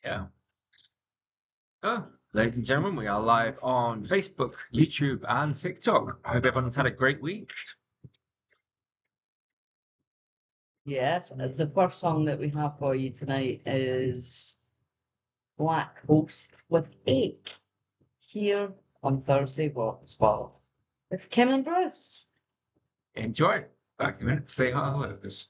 Yeah. Oh, ladies and gentlemen, we are live on Facebook, YouTube, and TikTok. I hope everyone's had a great week. Yes, the first song that we have for you tonight is Black Host with Ache here on Thursday What Spot with Kim and Bruce. Enjoy. Back in a minute to say hello, Lucas.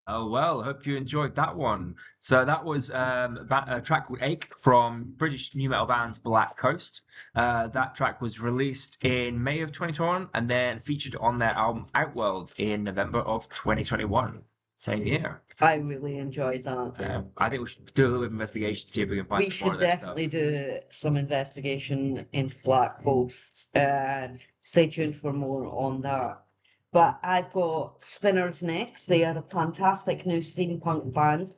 Oh well, hope you enjoyed that one. So that was a track called Ache from British new metal band Black Coast. That track was released in May of 2021 and then featured on their album Outworld in November of 2021. Same year. I really enjoyed that. I think we should do a little bit of investigation, see if we can find We some more should of their stuff. definitely do some investigation into Black Host and stay tuned for more on that. But I've got Spinners next. They are a fantastic new steampunk band,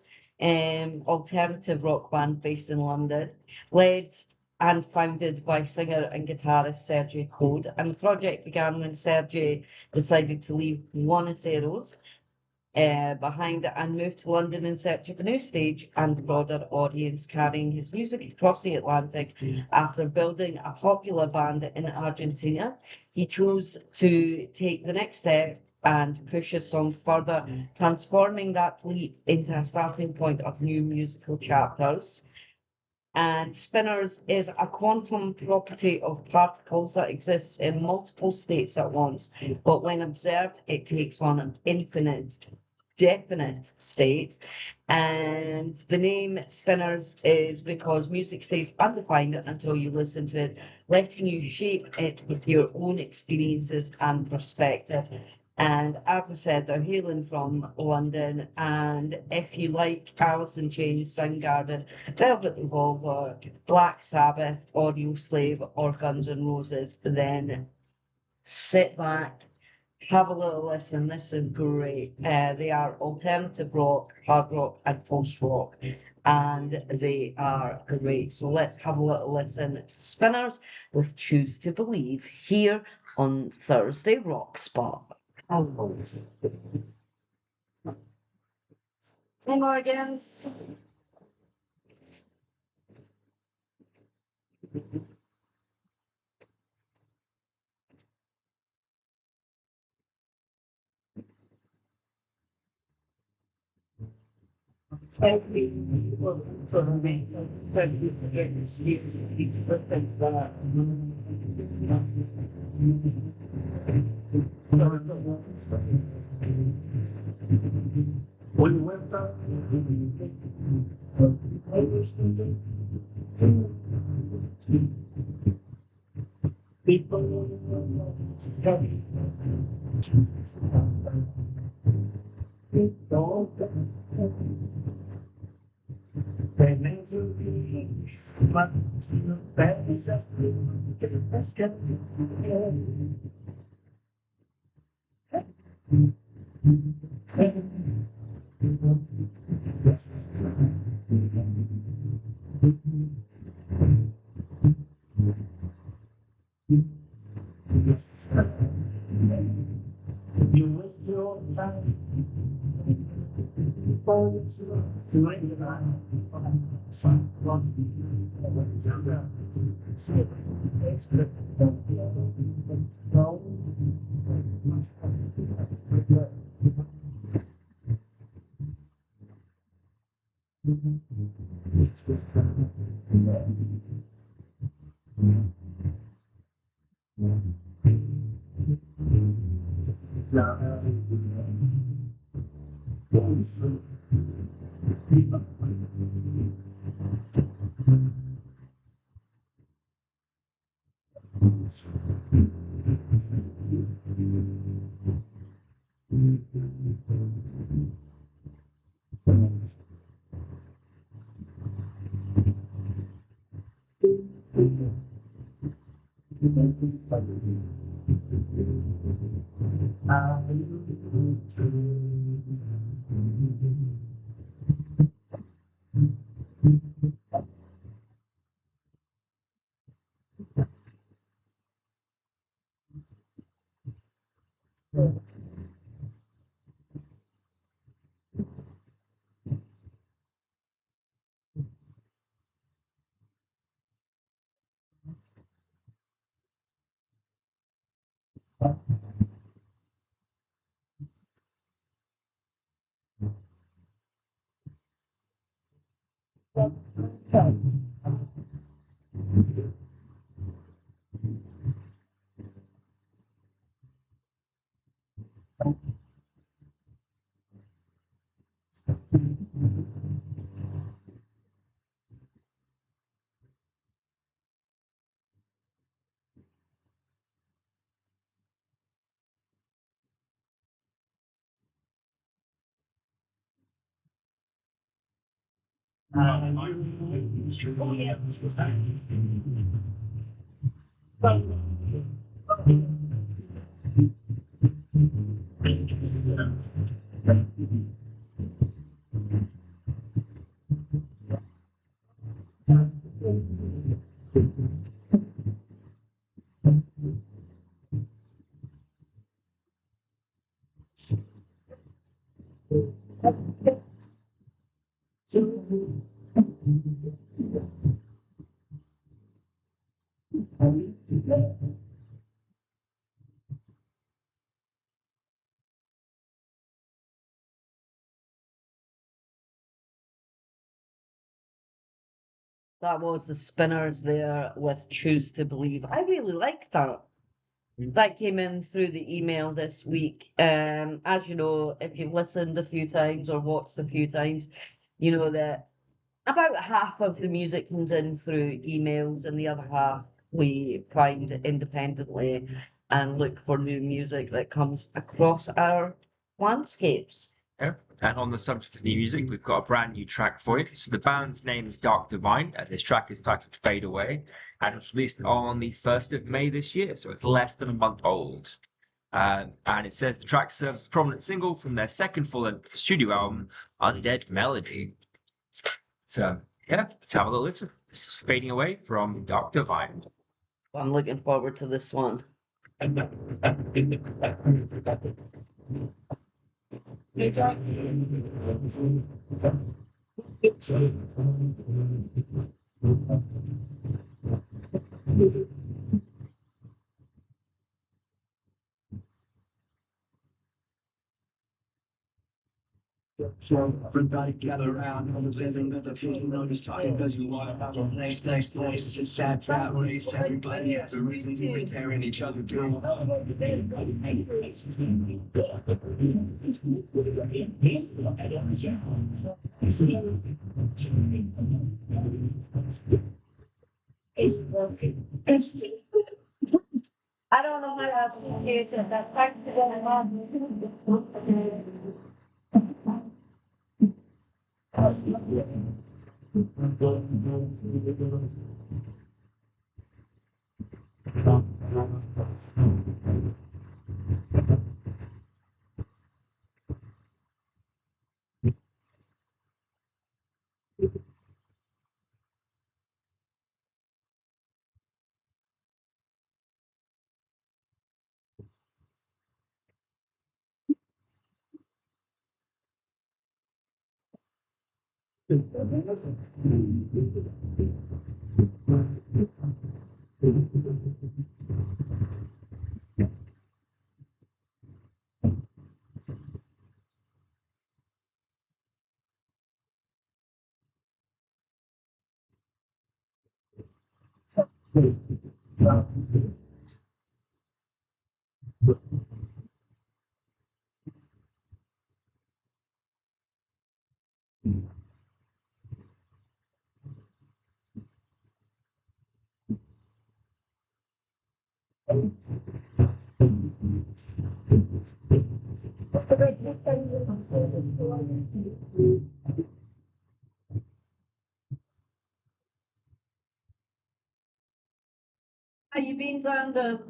alternative rock band based in London, led and founded by singer and guitarist Sergio Code. And the project began when Sergio decided to leave Buenos Aires behind it and moved to London in search of a new stage and a broader audience, carrying his music across the Atlantic. After building a popular band in Argentina, he chose to take the next step and push his song further, transforming that leap into a starting point of new musical chapters. And spinors is a quantum property of particles that exists in multiple states at once, but when observed, it takes on an infinite, definite state. And the name Spinners is because music stays undefined until you listen to it, letting you shape it with your own experiences and perspective. And as I said, they're hailing from London. And if you like Alice in Chains, Soundgarden, Velvet Revolver, Black Sabbath, Audio Slave, or Guns N' Roses, then sit back, have a little listen. This is great. They are alternative rock, hard rock, and post rock, and they are great. So let's have a little listen to Spinners with Choose to Believe here on Thursday Rock Spot. Hey, Morgan. That was the Spinners there with Choose to Believe. I really like that. That came in through the email this week. As you know, if you've listened a few times or watched a few times, you know that about half of the music comes in through emails, and the other half we find independently and look for new music that comes across our landscapes. Yeah. And on the subject of new music, we've got a brand new track for you. So the band's name is Dark Divine, and this track is titled Fade Away, and it was released on the 1st of May this year, so it's less than a month old. And it says the track serves as a prominent single from their second full-length studio album, Undead Melody. So, yeah, let's have a little listen. This is Fading Away from Dark Divine. I'm looking forward to this one. So everybody gather around, almost everything that the feeling no just talking because you want place, it's just sad fat race. Everybody has a reason to be tearing each other down. I don't know how to appreciate it. That's practically not. How you been, Xander?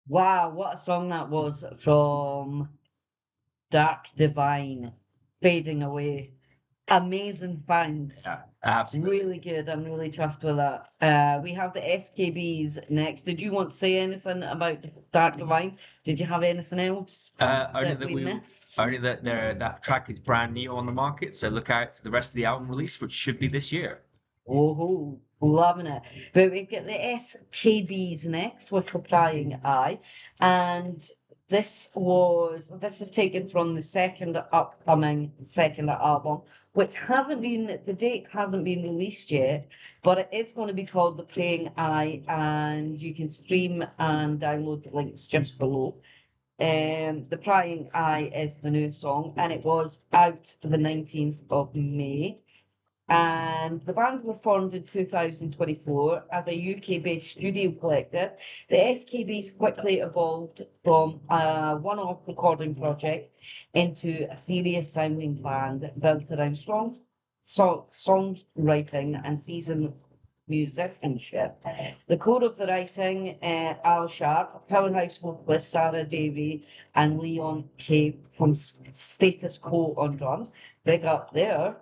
Wow, what a song that was from Dark Divine, Fading Away. amazing finds. Yeah, absolutely. Really good. I'm really chuffed with that. We have the SKBs next. Did you want to say anything about Dark Divine? Did you have anything else Only that that we we missed? only that that track is brand new on the market, so look out for the rest of the album release, which should be this year. Oh, loving it. But we've got the SKBs next with the Prying Eye. And this is taken from the upcoming second album, which the date hasn't been released yet, but it is going to be called The Praying Eye, and you can stream and download the links just below. The Prying Eye is the new song, and it was out the 19th of May. And the band was formed in 2024 as a UK-based studio collective. The SKBs quickly evolved from a one-off recording project into a serious sounding band built around strong songwriting and seasoned musicianship. The core of the writing, Al Sharp, Powerhouse vocalist Sarah Davey, and Leon K from Status Quo on drums. Big up there.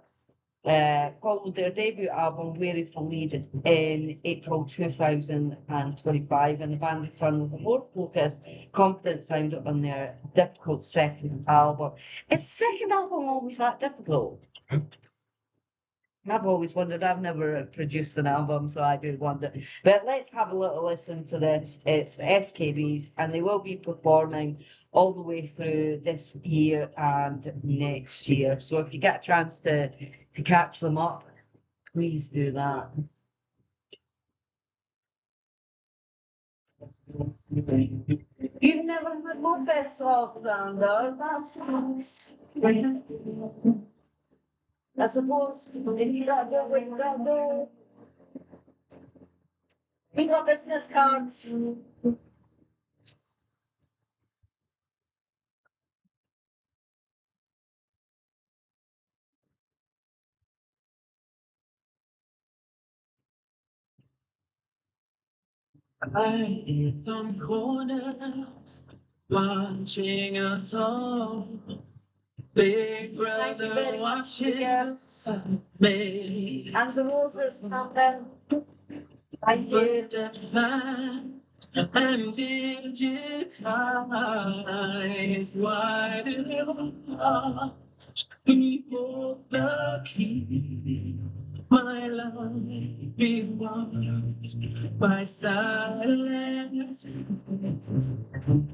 Followed their debut album, Where is the Lead, in April 2025, and the band returned with a more focused, confident sound on their difficult second album. Is the second album always that difficult? I've always wondered. I've never produced an album, so I do wonder. But let's have a little listen to this. It's the SKBs, and they will be performing all the way through this year and next year. So if you get a chance to catch them up, please do that. You've never had more best of than the last. I suppose if you got there, we got there. We got business cards. I in some corners watching us all. Big Thank you brother very much, watches me. And the roses happen. Thank you. Footsteps mine and digitized. Why did it we hold the key? My life be watched by silence.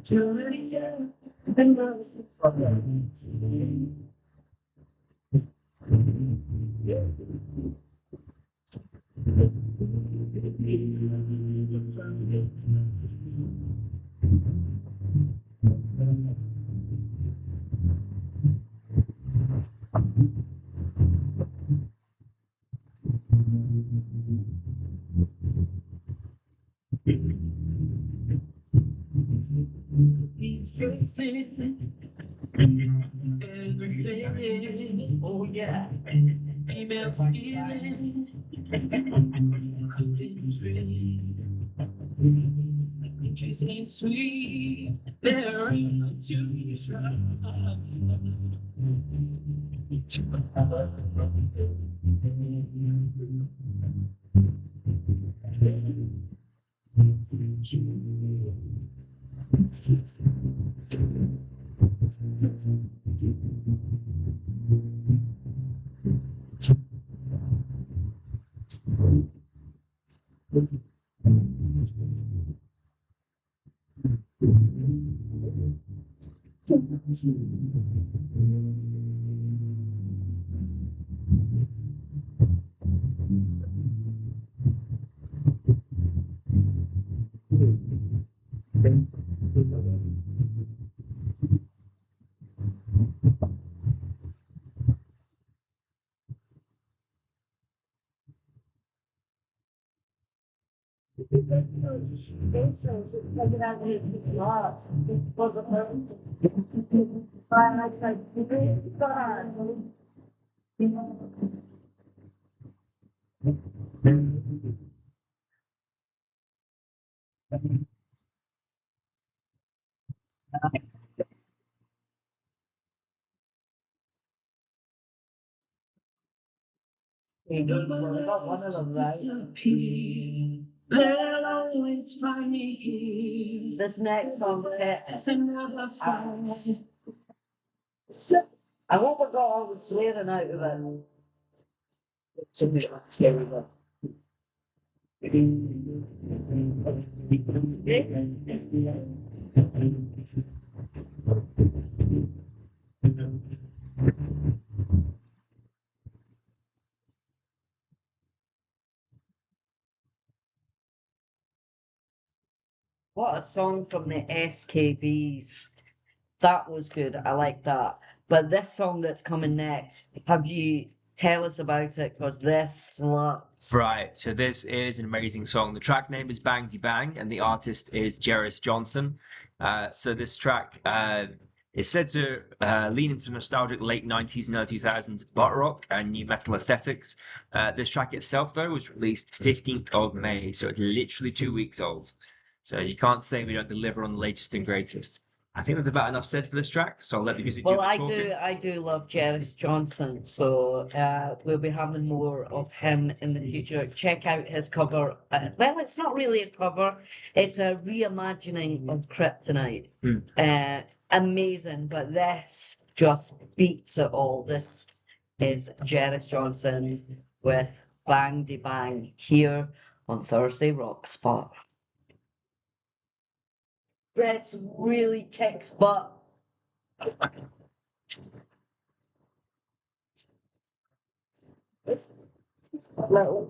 Julia and mercy. He's fixing everything. Oh yeah, females feeling couldn't dream. Kissing sweet, they're to try. We got one of them right. They'll always find me here. This next song It's another fight. I hope I got all the swearing out of it. Something like scary, but. What a song from the SKBs. That was good. I like that. But this song that's coming next, have you tell us about it? Because this slaps. Right, so this is an amazing song. The track name is Bang De Bang, and the artist is Jerris Johnson. So this track is said to lean into nostalgic late 90s and early 2000s butt rock and new metal aesthetics. This track itself, though, was released 15th of May, so it's literally 2 weeks old. So you can't say we don't deliver on the latest and greatest. I think that's about enough said for this track, so I'll let the music do Well, the I talking. do love Jerris Johnson, so we'll be having more of him in the future. Check out his cover. Well, it's not really a cover; it's a reimagining of Kryptonite. Amazing, but this just beats it all. This is Jerris Johnson with Bang De Bang here on Thursday Rock Spot. This really kicks butt. This little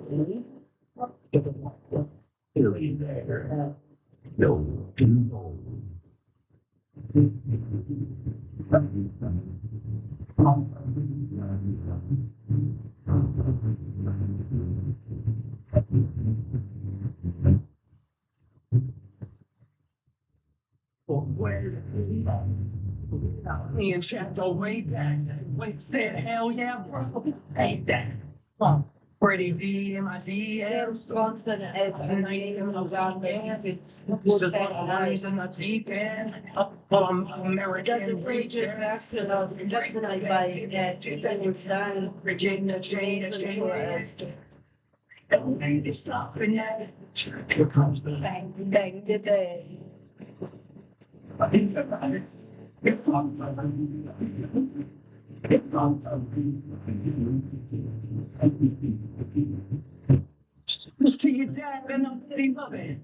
Me and Shadow way back. When said hell yeah, bro. Ain't that? Pretty V in my DMs. Johnson is It's the boys in the deep end. American does a great version of Kryptonite by Fingers Down. Virginia chain Amazing, so it is. Don't need to stop in that. Here comes the Bang, bang, de bang. Just to your dad, and I'm really loving it.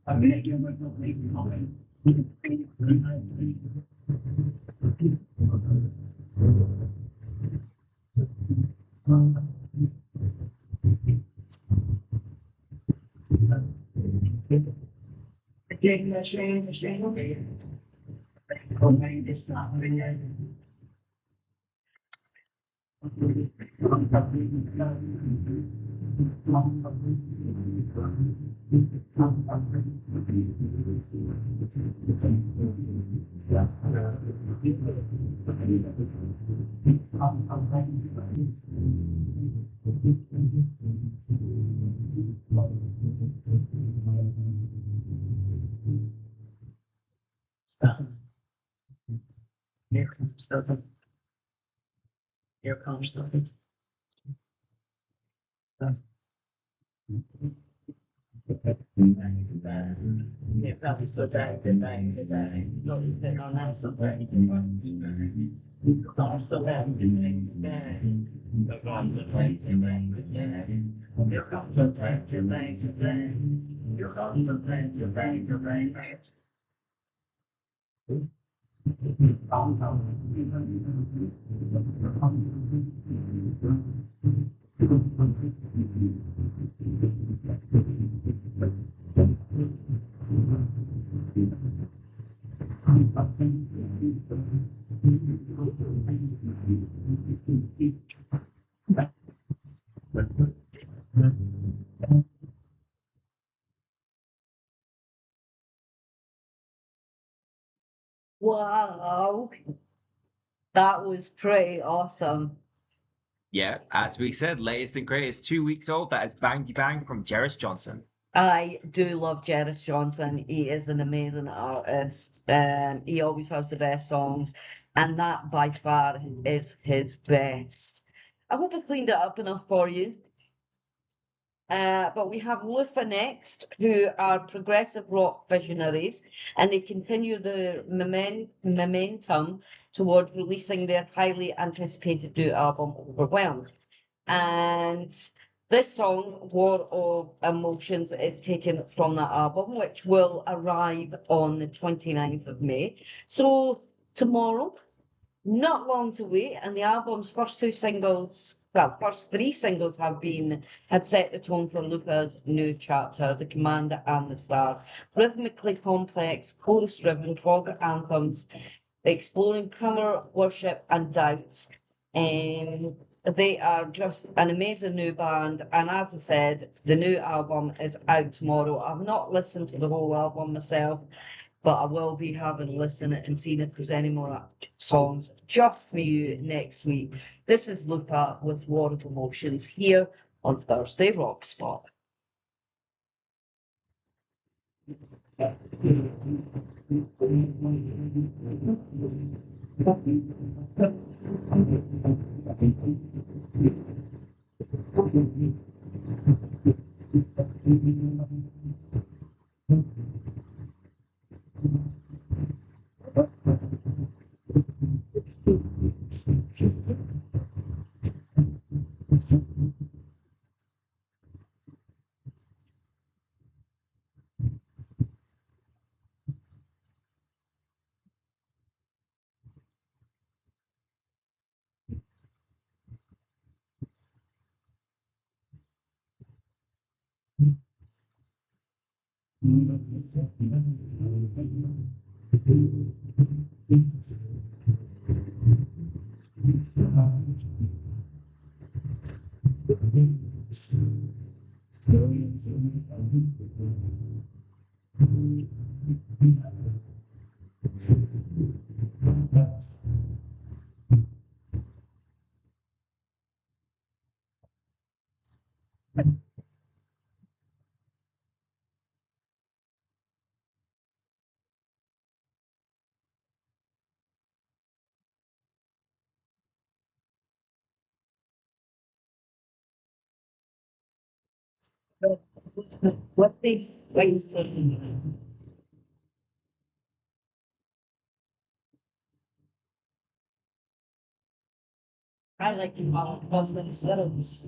I'm making with no making. Again, that shame, okay. Oh, man, it's not yet. Here comes something. Here comes something. Yeah, probably still back, then bang, then bang. No, you think on that, still bang, then bang. I'm still bang, then bang, then bang. Here comes the bang, then bang, then bang. Here comes the bang, then bang, then bang. Here comes the bang, then bang, then bang. Wow, that was pretty awesome. Yeah, as we said, latest and greatest, 2 weeks old. That is Bang De Bang from Jerris Johnson. I do love Jerris Johnson. He is an amazing artist. He always has the best songs, and that by far is his best. I hope I cleaned it up enough for you. But we have Lufa next, who are progressive rock visionaries, and they continue the momentum toward releasing their highly anticipated new album, Overwhelmed. And this song, War of Emotions, is taken from that album, which will arrive on the 29th of May. So tomorrow, not long to wait, and the album's first three singles have set the tone for Luca's new chapter, The Commander and the Star. Rhythmically complex, chorus-driven folk anthems, exploring power, worship, and doubt. They are just an amazing new band, and as I said, the new album is out tomorrow. I've not listened to the whole album myself, but I will be having a listen and seeing if there's any more songs just for you next week. This is Luca with War of Emotions here on Thursday Rock Spot. What they wait for I like husband's letters.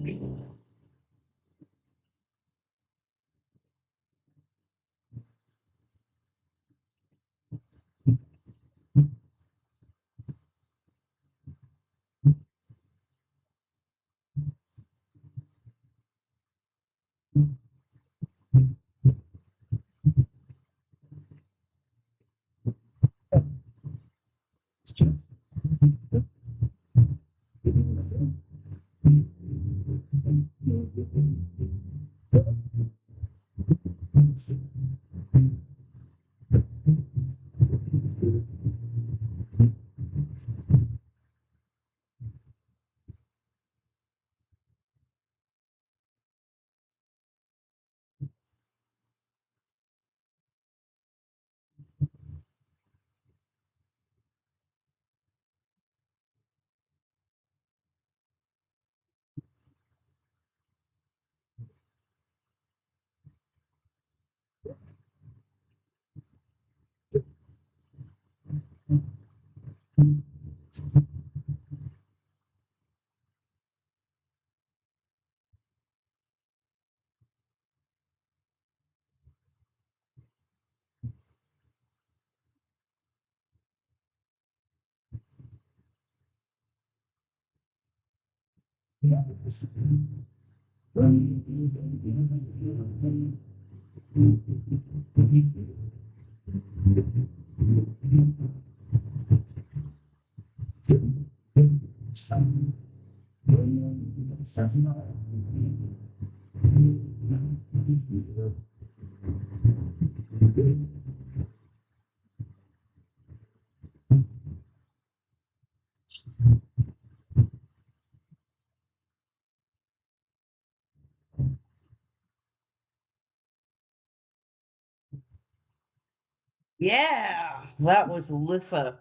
Yeah, that was Luther.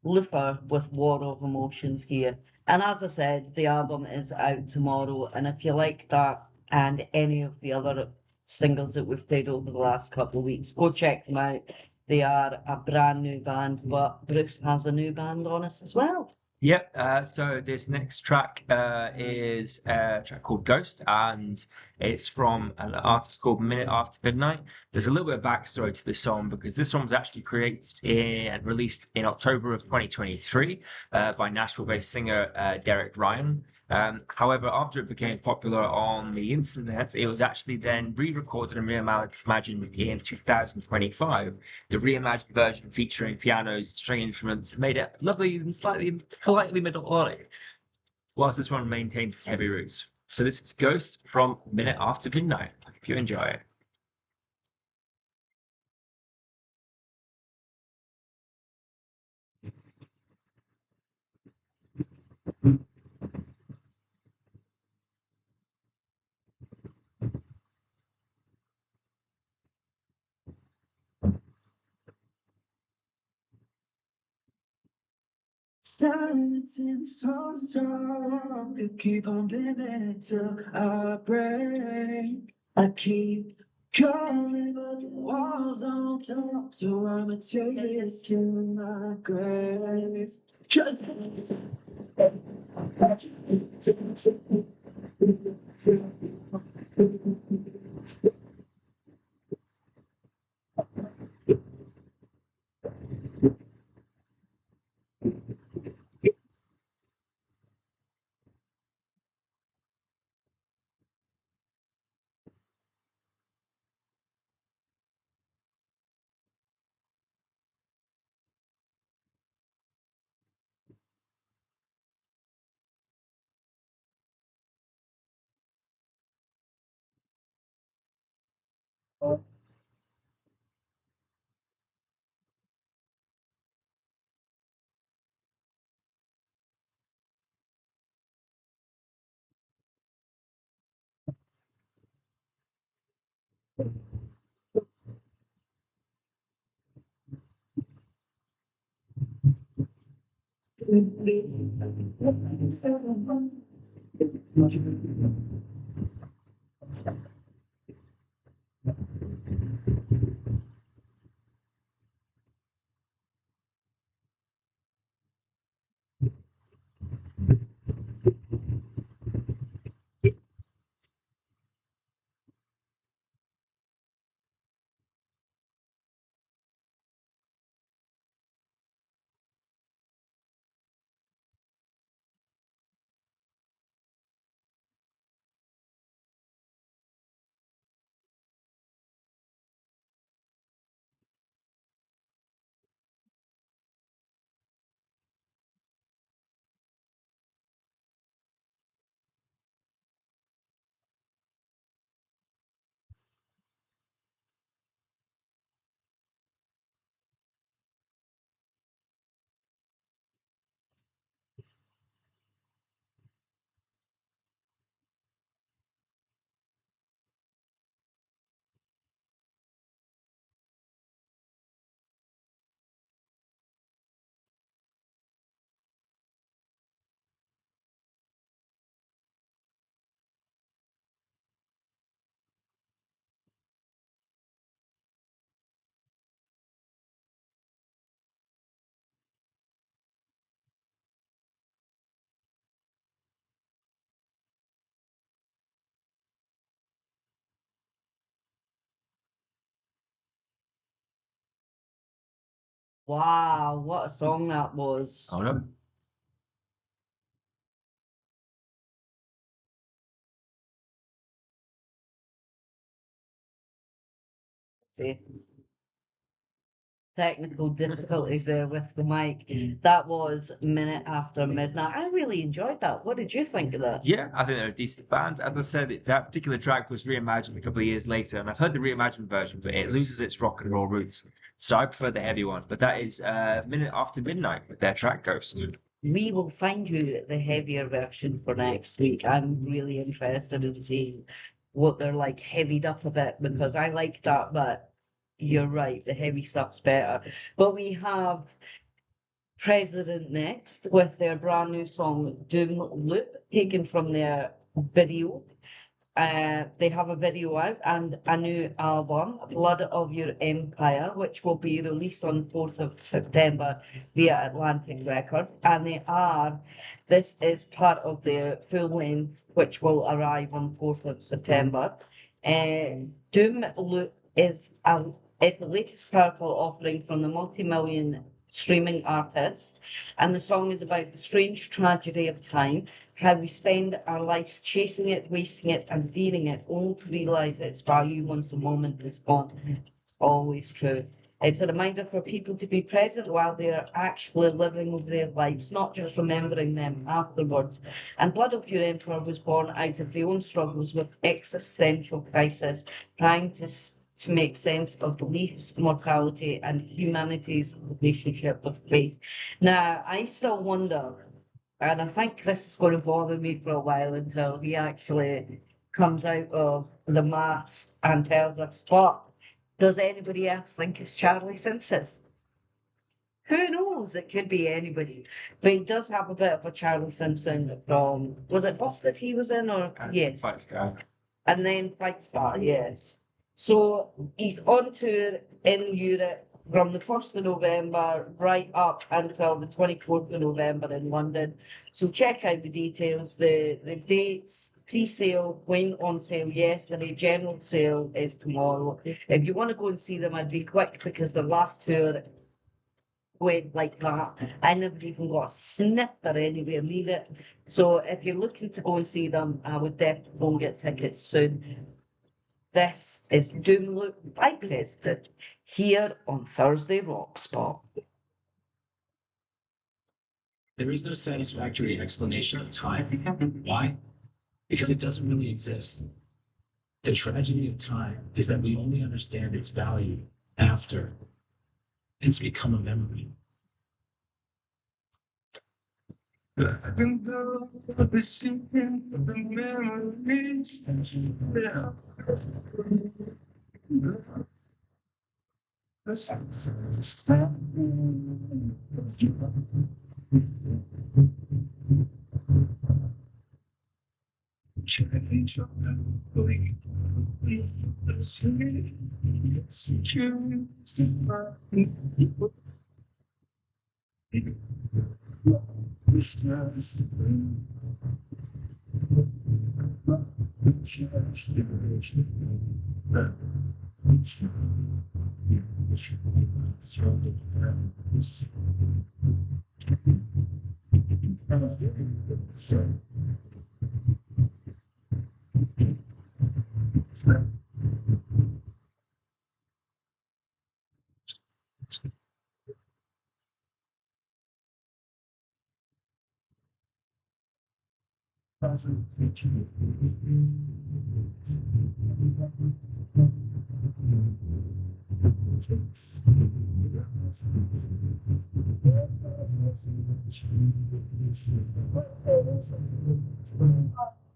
Luther with War of Emotions here. And as I said, the album is out tomorrow. And if you like that and any of the other singles that we've played over the last couple of weeks, go check them out. They are a brand new band, but Bruce has a new band on us as well. Yep. So this next track is a track called Ghost, and it's from an artist called Minute After Midnight. There's a little bit of backstory to this song because this song was actually created and released in October of 2023 by Nashville-based singer Derek Ryan. However, after it became popular on the internet, it was actually then re-recorded and reimagined in 2025. The reimagined version featuring pianos, string instruments made it lovely and slightly melodic, whilst this one maintains its heavy roots. So this is Ghosts from Minute After Midnight. I hope you enjoy it. Silence in so strong, they keep on living till I break. I keep calling, but the walls don't talk, so I'ma take this to my grave. Just Wow, what a song that was. Oh no. See, technical difficulties there with the mic. That was Minute After Midnight. I really enjoyed that. What did you think of that? Yeah, I think they're a decent band. As I said, that particular track was reimagined a couple of years later, and I've heard the reimagined version, but it loses its rock and roll roots. So I prefer the heavy one. But that is Minute After Midnight with their track Ghost. We will find you the heavier version for next week. I'm really interested in seeing what they're like heavied up a bit because I like that, but you're right, the heavy stuff's better. But we have President next with their brand new song Doom Loop, taken from their video. They have a video out and a new album, Blood of Your Empire, which will be released on 4th of September via Atlantic Records. And this is part of their full length, which will arrive on 4th of September. Doom Loop is the latest Purple offering from the multi-million streaming artist, and the song is about the strange tragedy of time, how we spend our lives chasing it, wasting it, and fearing it, only to realize its value once the moment is gone. Always true. It's a reminder for people to be present while they're actually living their lives, not just remembering them afterwards. And Blood of Your Emperor was born out of their own struggles with existential crisis, trying to make sense of beliefs, mortality, and humanity's relationship with faith. Now, I still wonder, and I think this is going to bother me for a while until he actually comes out of the mask and tells us, but does anybody else think it's Charlie Simpson? Who knows? It could be anybody. But he does have a bit of a Charlie Simpson from, was it Busted he was in, or? Yes. Fight Star. And then Fight Star, yes. So he's on tour in Europe from the 1st of November right up until the 24th of November in London. So check out the details. The dates, pre-sale went on sale yesterday. General sale is tomorrow. If you want to go and see them, I'd be quick because the last tour went like that. I never even got a snipper anywhere near it. So if you're looking to go and see them, I would definitely go and get tickets soon. This is Doom Loop by President here on Thursday Rock Spot. There is no satisfactory explanation of time. Why? Because it doesn't really exist. The tragedy of time is that we only understand its value after it's become a memory. Even though the secret of the memories,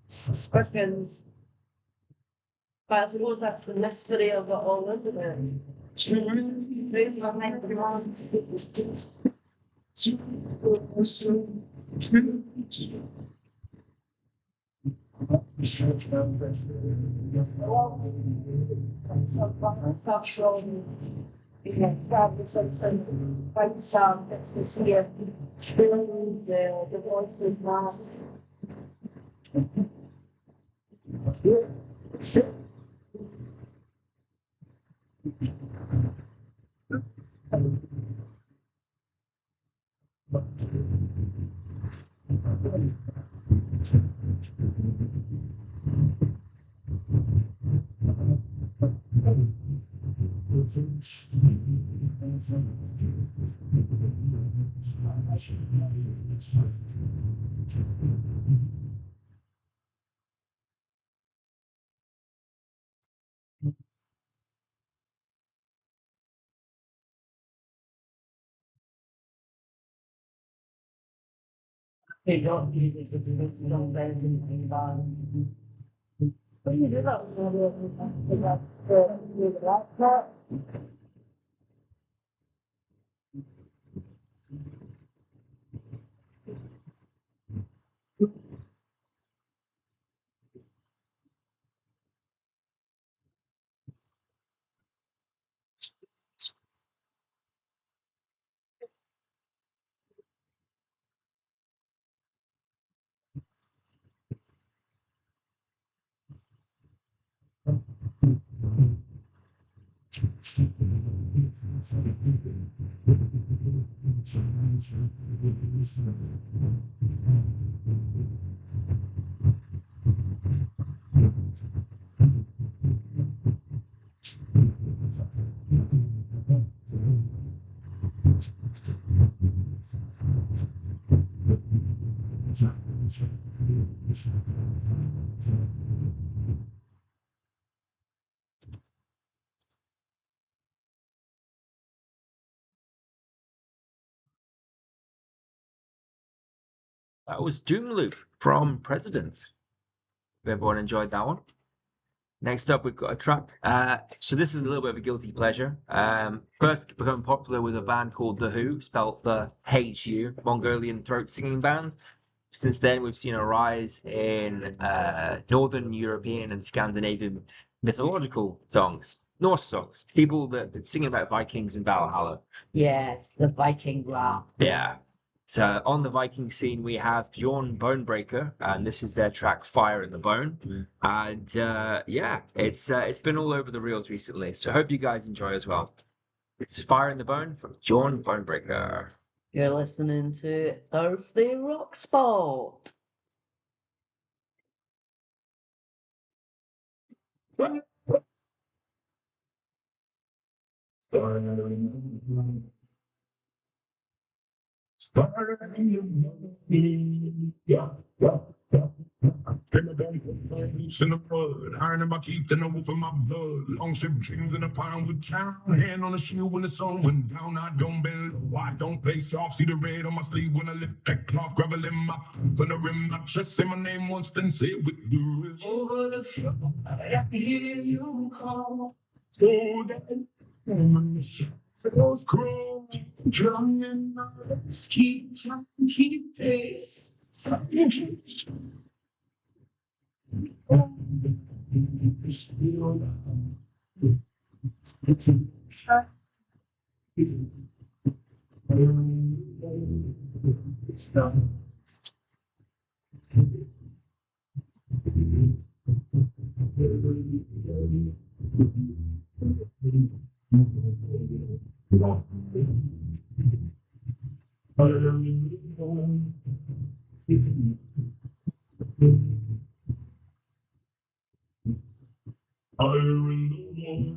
Suspicions. But I suppose that's the mystery of it all, isn't it? Raise my mind around. Stop showing. Probably some fight sound that's this year. The voices now. They don't use it because it's not bad in the environment. That was Doom Loop from President. Hope everyone enjoyed that one. Next up, we've got a track. So this is a little bit of a guilty pleasure. First become popular with a band called The Who, spelled the H-U, Mongolian throat singing band. Since then, we've seen a rise in Northern European and Scandinavian mythological songs, Norse songs, people that sing about Vikings and Valhalla. Yeah, it's the Viking rap. Yeah. So on the Viking scene, we have Bjorn Bonebreaker, and this is their track "Fire in the Bone." And yeah, it's been all over the reels recently. So I hope you guys enjoy as well. This is "Fire in the Bone" from Bjorn Bonebreaker. You're listening to Thursday Rock Spot. Boots in the mud, iron in my teeth and over my blood. Long ship dreams in a pound with town. Hand on the shield when the sun went down. I don't bend low, I don't play soft. See the red on my sleeve when I lift that cloth. Gravel in my on the rim, my chest. Say my name once, then say it with the rest. Over the shore, I hear you call. So that those crow, drumming, keep time, keep pace.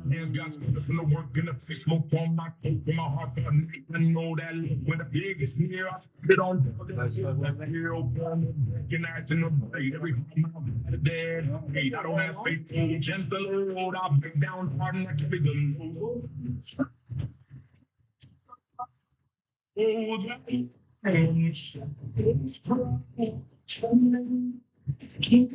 Hands got scars from the work and the face smoke on my coat from my heart for a night. I know that look when the pig is near us. Spit on that hero burn breaking act in the blade. Every time I'm dead, I don't have faith in gentle road. I break down hard and I keep it low. Oh, that and it's keep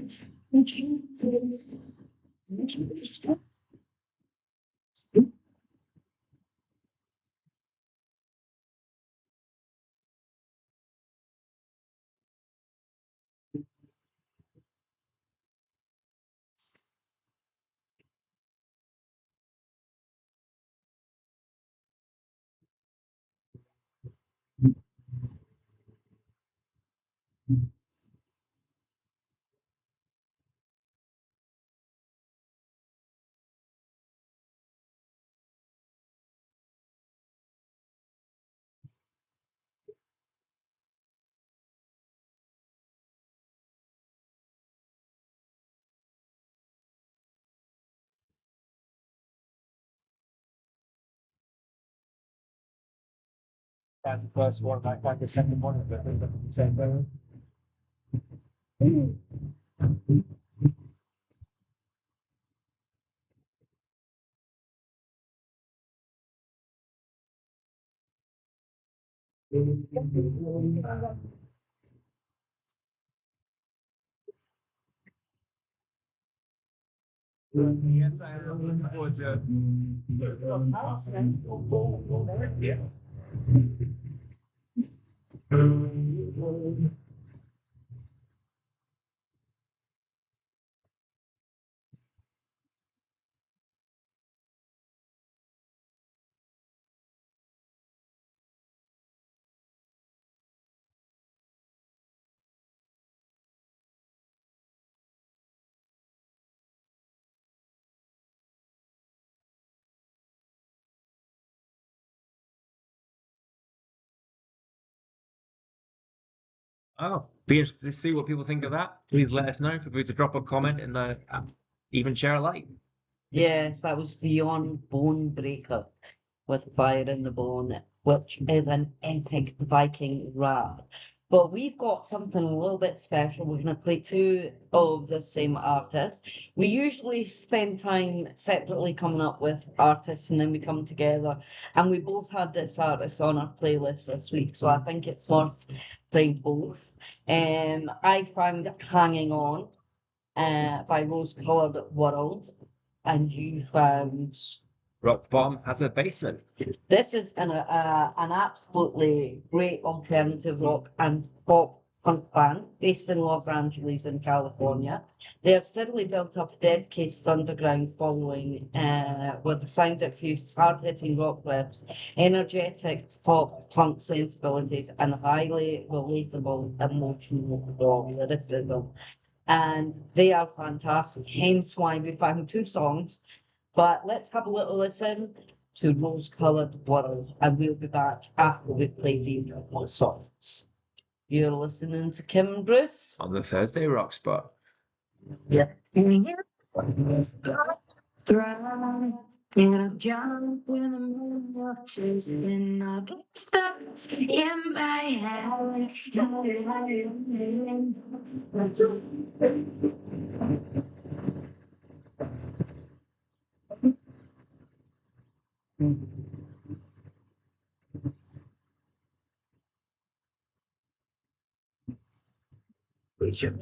That's the first one, like the second one, but they're the same thing. Yes, I am looking forward to it. Yeah. Oh, be interested to see what people think of that. Please let us know. Feel free to drop a comment and even share a like. Yes, that was Beyond Bone Breaker with Fire in the Bone, which is an epic Viking rap. But we've got something a little bit special. We're going to play two of the same artist. We usually spend time separately coming up with artists and then we come together. And we both had this artist on our playlist this week, so I think it's worth playing both. I found Hanging On by Rose Colored World, and you found Rock Bottom has a basement. this is an absolutely great alternative rock and pop punk band based in Los Angeles in California. They have steadily built up a dedicated underground following with a sound that fuses hard-hitting rock riffs, energetic pop punk sensibilities, and highly relatable emotional raw lyricism. And they are fantastic, hence why we found two songs. But let's have a little listen to Rose Colored World, and we'll be back after we've played these couple of songs. You're listening to Kim and Bruce? On the Thursday Rock Spot. Yeah. Thrive in a gun with a moon chasing all the stars in my head.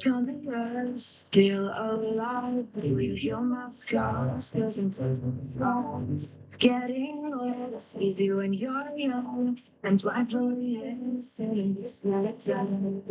Colors feel alive. You heal my scars, cause I'm it's getting less easy when you're young and blindly innocent. It's not time.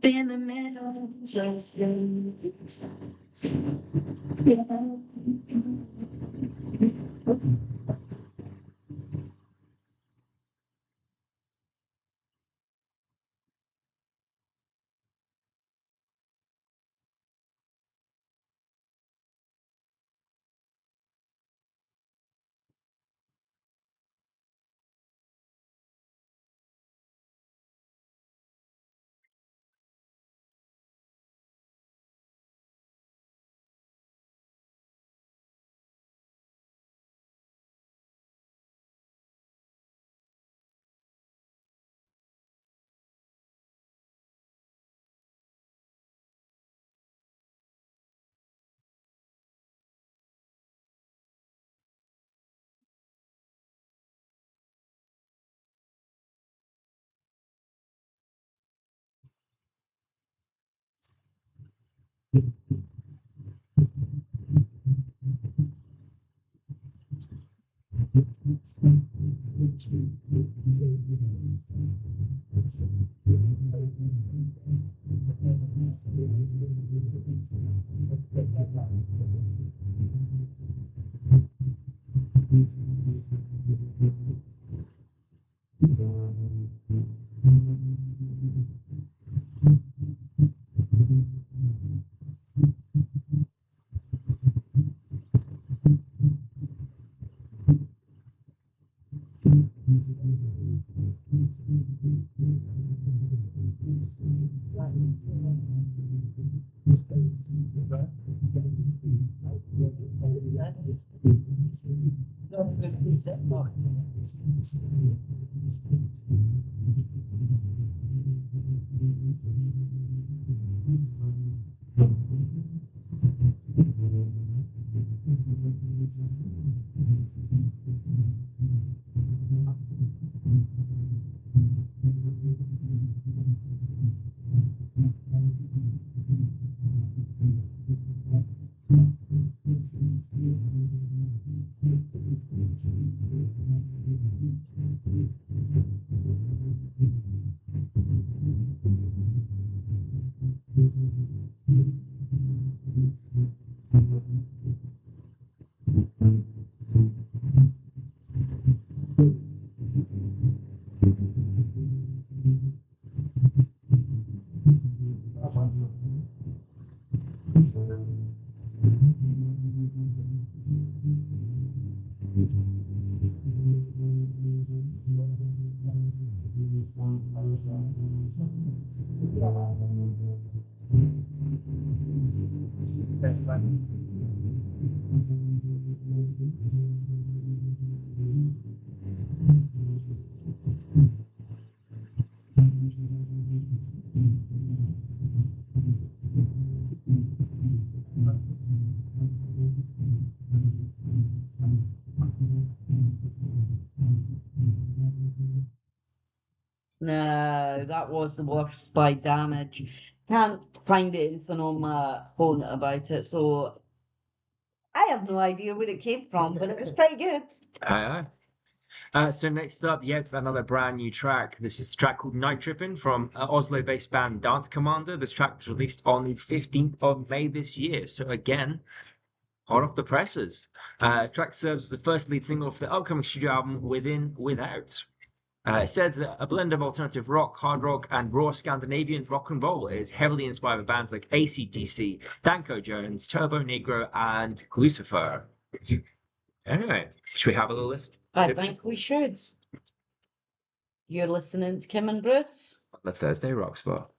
In the middle, just No, that was the worst by Damage. Can't find anything on my phone about it, so I have no idea where it came from, but it was pretty good. Aye, aye. So next up, yet another brand new track. This is a track called Night Trippin' from Oslo-based band Dance Commander. This track was released on the 15th of May this year. So again, hot off the presses. Track serves as the first lead single for the upcoming studio album Within Without. It said that a blend of alternative rock, hard rock, and raw Scandinavian rock and roll is heavily inspired by bands like AC/DC, Danko Jones, Turbo Negro, and Lucifer. Anyway, should we have a little list? I think we should. You're listening to Kim and Bruce. The Thursday Rock Spot.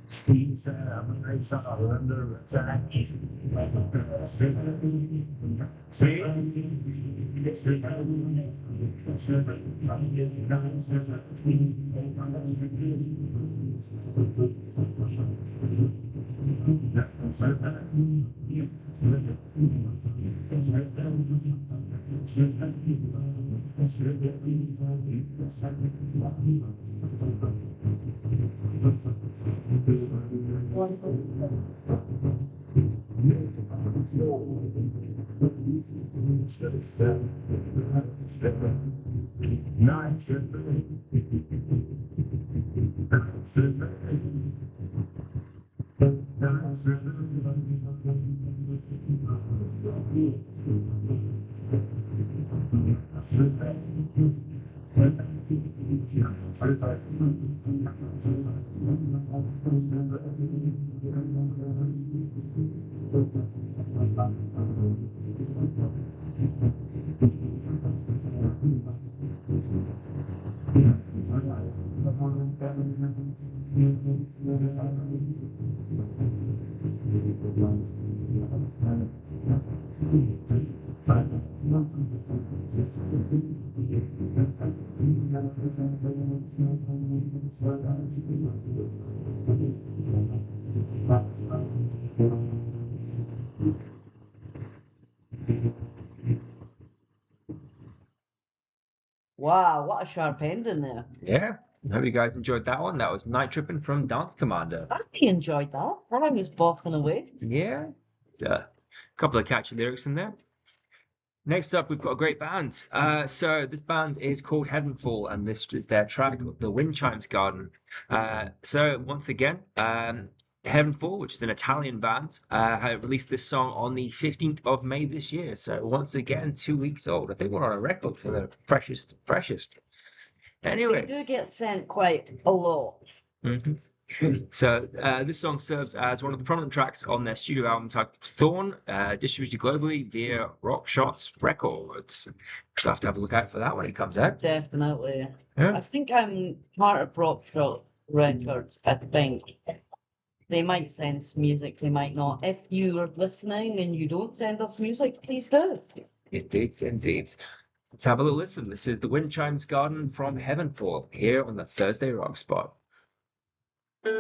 Seems that our eyes are under attack. Wow, what a sharp ending there. Yeah. I hope you guys enjoyed that one. That was Night Tripping from Dance Commander. I really enjoyed that. I was bopping away. Yeah. A couple of catchy lyrics in there. Next up, we've got a great band. So this band is called Heavenfall, and this is their track, "The Wind Chimes Garden." So once again, Heavenfall, which is an Italian band, released this song on the 15th of May this year. So once again, 2 weeks old. I think we're on a record for the freshest. They Anyway. do get sent quite a lot. Mhm. So this song serves as one of the prominent tracks on their studio album titled Thorn, distributed globally via Rock Shots Records. So I'll have to have a look out for that when it comes out. Definitely. Yeah. I think I'm part of Rockshot Records, I think. They might send us music, they might not. If you are listening and you don't send us music, please do. Indeed. Let's have a little listen. This is the Wind Chimes Garden from Heavenfall here on the Thursday Rock Spot. Okay.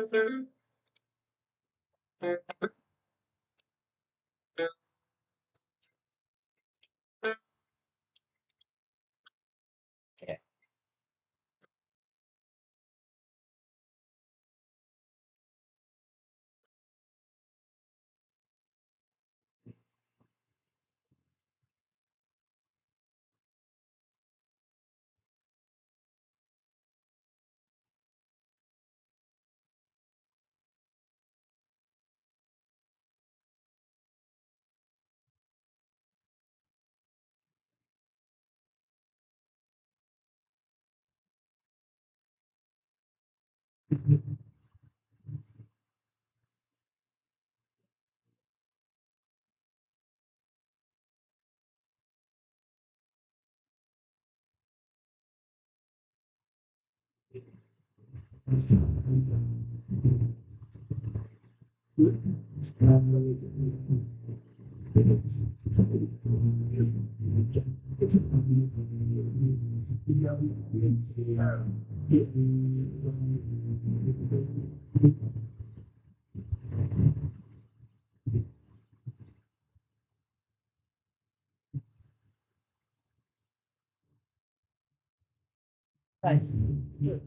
Right.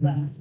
That.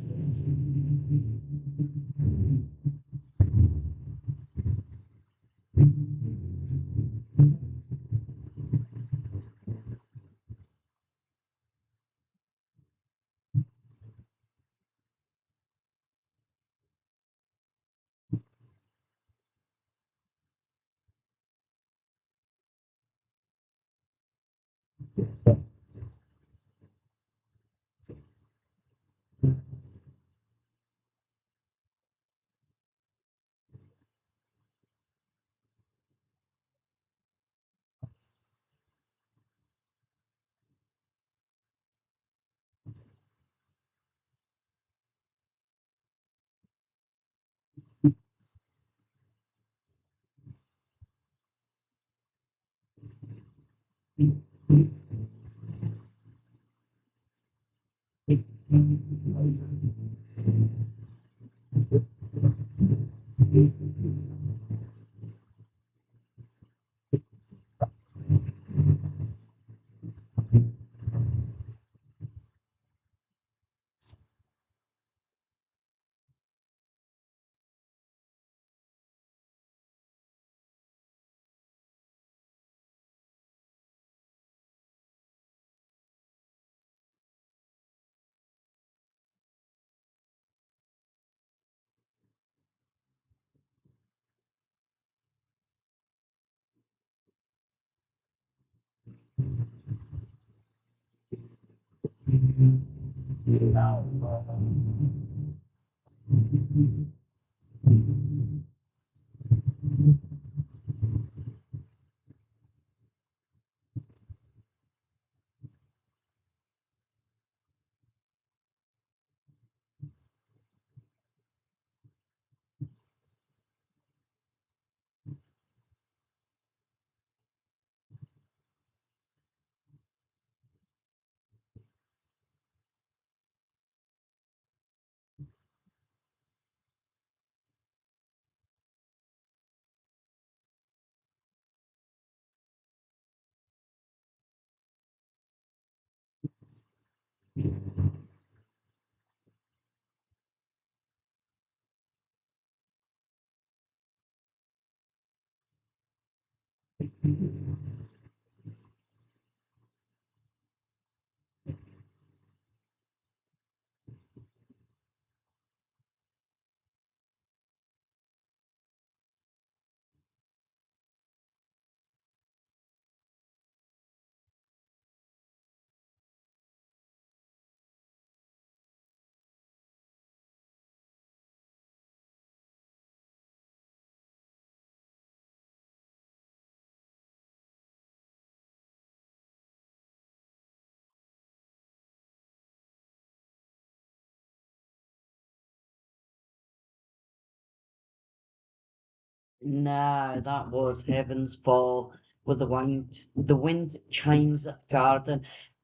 Nah, that was Heaven's Ball with the wind chimes at garden.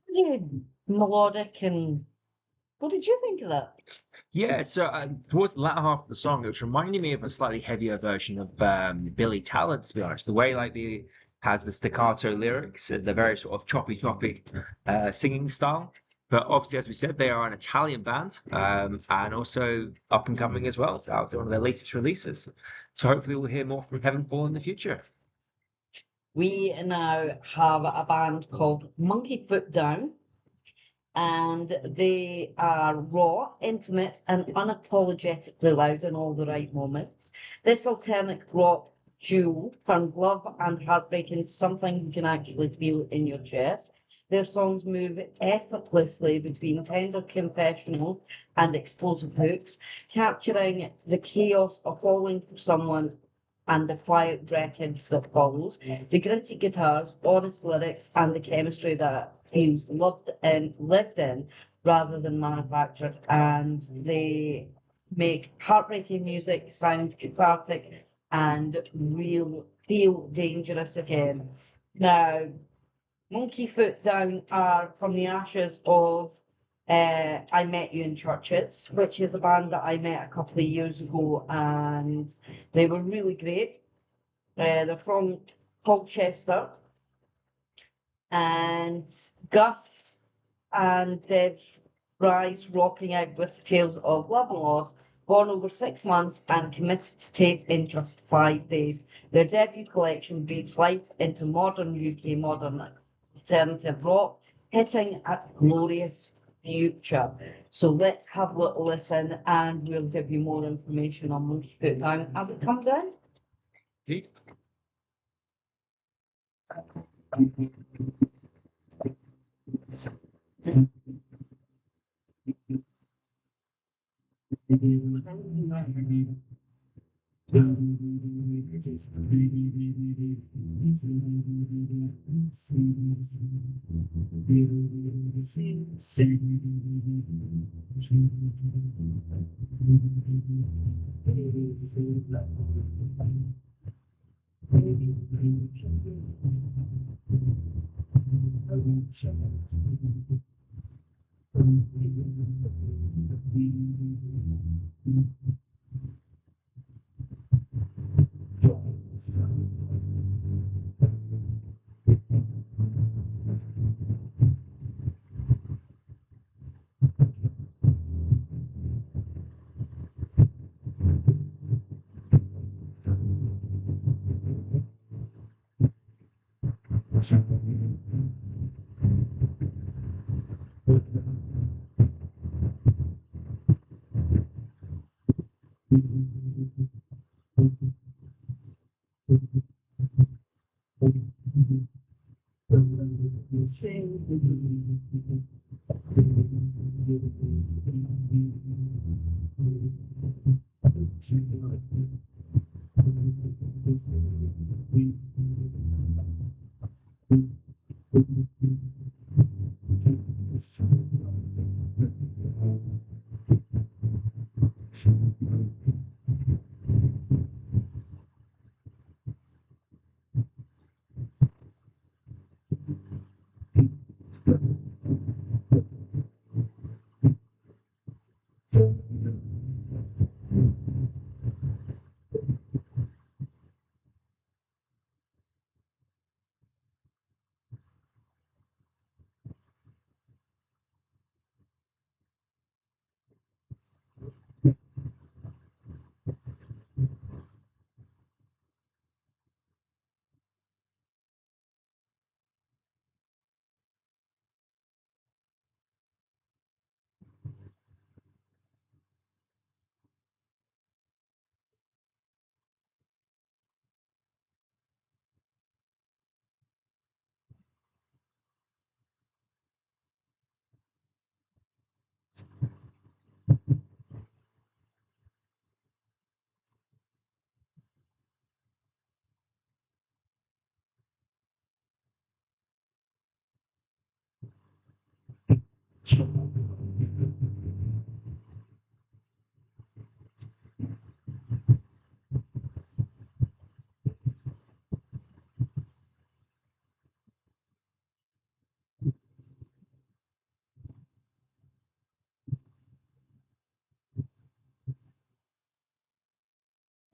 Really melodic and what did you think of that? Yeah, so towards the latter half of the song, it was reminding me of a slightly heavier version of Billy Talent, to be honest. The way like the has the staccato lyrics and the very sort of choppy singing style. But obviously, as we said, they are an Italian band and also up and coming as well. That was one of their latest releases. So hopefully, we'll hear more from Heavenfall in the future. We now have a band called Monkey Foot Down, and they are raw, intimate, and unapologetically loud in all the right moments. This alternate rock duo turned love and heartbreak into something you can actually feel in your chest. Their songs move effortlessly between tender confessional and explosive hooks, capturing the chaos of falling for someone and the quiet wreckage that follows. The gritty guitars, honest lyrics, and the chemistry that feels lived in rather than manufactured. And they make heartbreaking music sound cathartic and real feel dangerous again. Now, Monkey Foot Down are from the ashes of I Met You in Churches, which is a band that I met a couple of years ago, and they were really great. They're from Colchester, and Gus and Deb's rise rocking out with tales of love and loss, born over 6 months and committed to tape in just 5 days. Their debut collection breathes life into modern UK modern alternative rock, hitting at a glorious future. So let's have a little listen and we'll give you more information on Monkey Foot Down as it comes out. See?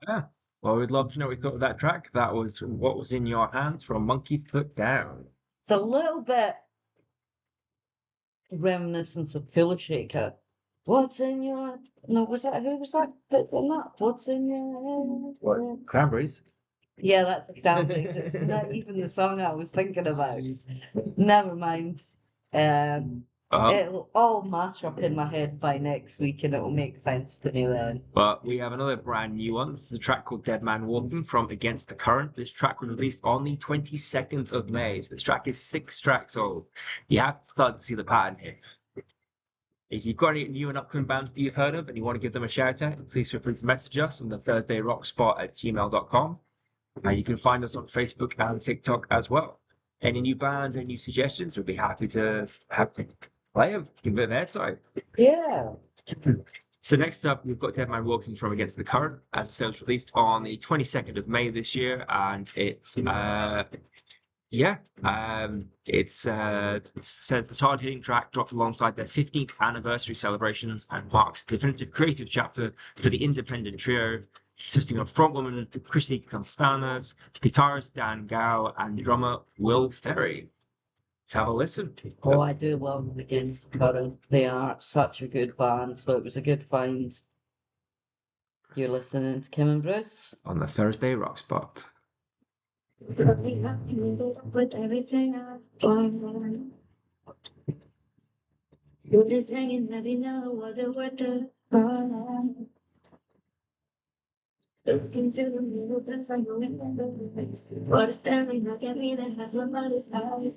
Yeah. Well, we'd love to know what you thought of that track. That was What Was in Your Hands from Monkey Foot Down. It's a little bit reminiscence of Pillow Shaker. What's in your no? Was that who was that? Bit in that? What's in your head? What? Cranberries? Yeah, that's a Cranberries. It's not even the song I was thinking about. Never mind. It'll all match up in my head by next week, and it'll make sense to me then. But we have another brand new one. This is a track called Dead Man Walking from Against the Current. This track was released on the 22nd of May. So this track is 6 tracks old. You have to start to see the pattern here. If you've got any new and upcoming bands that you've heard of and you want to give them a shout out, please feel free to message us on the thursdayrockspot@gmail.com. You can find us on Facebook and TikTok as well. Any new bands, any new suggestions, we'd be happy to play them, give a bit of airtime. Yeah. So next up, we've got Dead Man Walking from Against the Current. As I said, it was released on the 22nd of May this year, and it says this hard-hitting track dropped alongside their 15th anniversary celebrations and marks the definitive creative chapter for the independent trio, consisting of frontwoman Chrissy Constanas, guitarist Dan Gow, and drummer Will Ferry. Let's have a listen. Oh, I do love them Against the Current. They are such a good band, so it was a good find. You're listening to Kim and Bruce on the Thursday Rock Spot. With everything I've done. You're just hanging, let me know, was it worth the cost? Looking through the little things I know in the face. What is staring back at me that has my mother's eyes?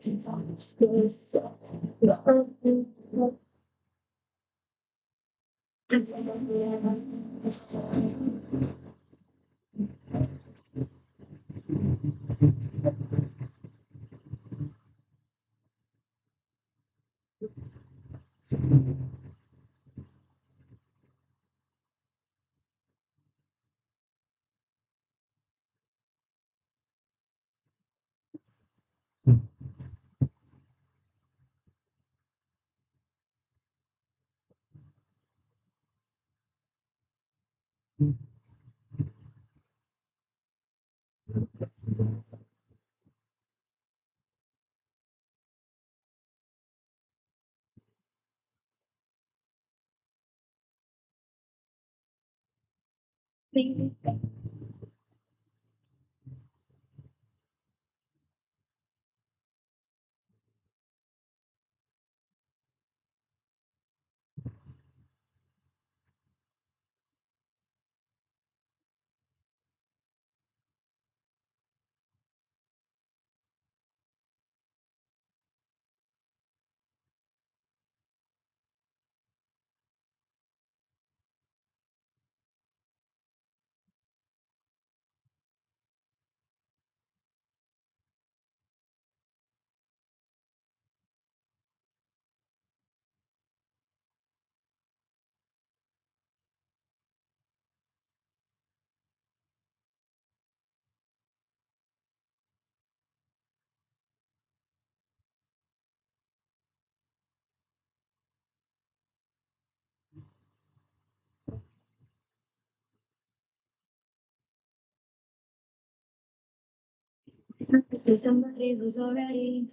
Is there somebody who's already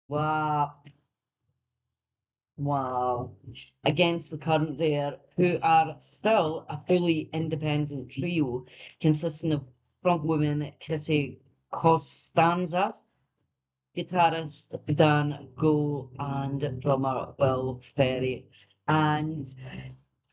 Wow. Wow. Against the current there, who are still a fully independent trio consisting of frontwoman Chrissy Costanza, guitarist Dan Go, and drummer Will Ferry. And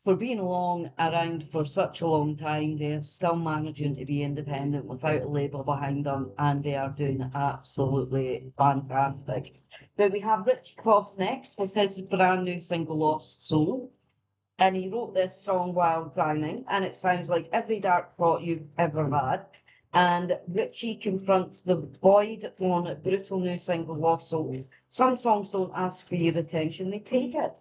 for being around for such a long time, they're still managing to be independent without a label behind them, and they are doing absolutely fantastic. But we have Richie Cross next with his brand new single Lost Soul. And he wrote this song while drowning, and it sounds like every dark thought you've ever had. And Richie confronts the void on brutal new single Lost Soul. Some songs don't ask for your attention, they take it.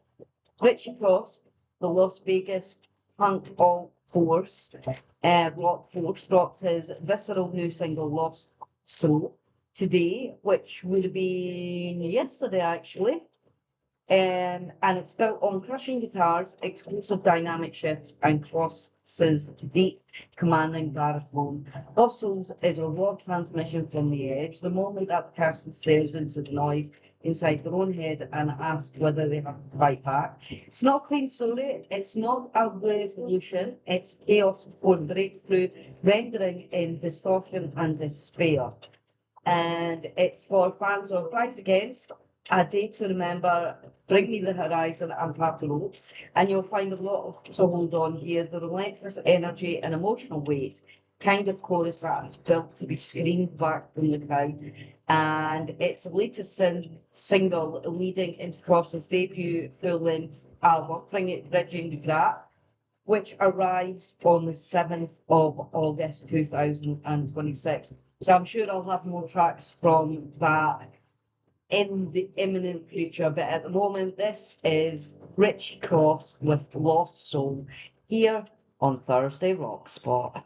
Richie Cross, the Las Vegas punk alt force, rock force, drops his visceral new single Lost Soul today, which would have been yesterday actually. And it's built on crushing guitars, explosive dynamic shifts, and Cross's deep, commanding baritone. Bustles is a raw transmission from the edge. The moment that the person stares into the noise inside their own head and asks whether they have to fight back. It's not clean story, it's not a resolution, it's chaos before breakthrough, rendering in distortion and despair. And it's for fans of Rise Against, A Day to Remember, Bring Me the Horizon, and Papa Roach. And you'll find a lot of to hold on here. The relentless energy and emotional weight, kind of chorus that is built to be screamed back from the crowd. And it's the latest single leading into Cross's debut full-length album, Bridging the Gap, which arrives on the 7th of August 2026. So I'm sure I'll have more tracks from that in the imminent future. But at the moment, this is Rich Cross with Lost Soul here on Thursday Rock Spot.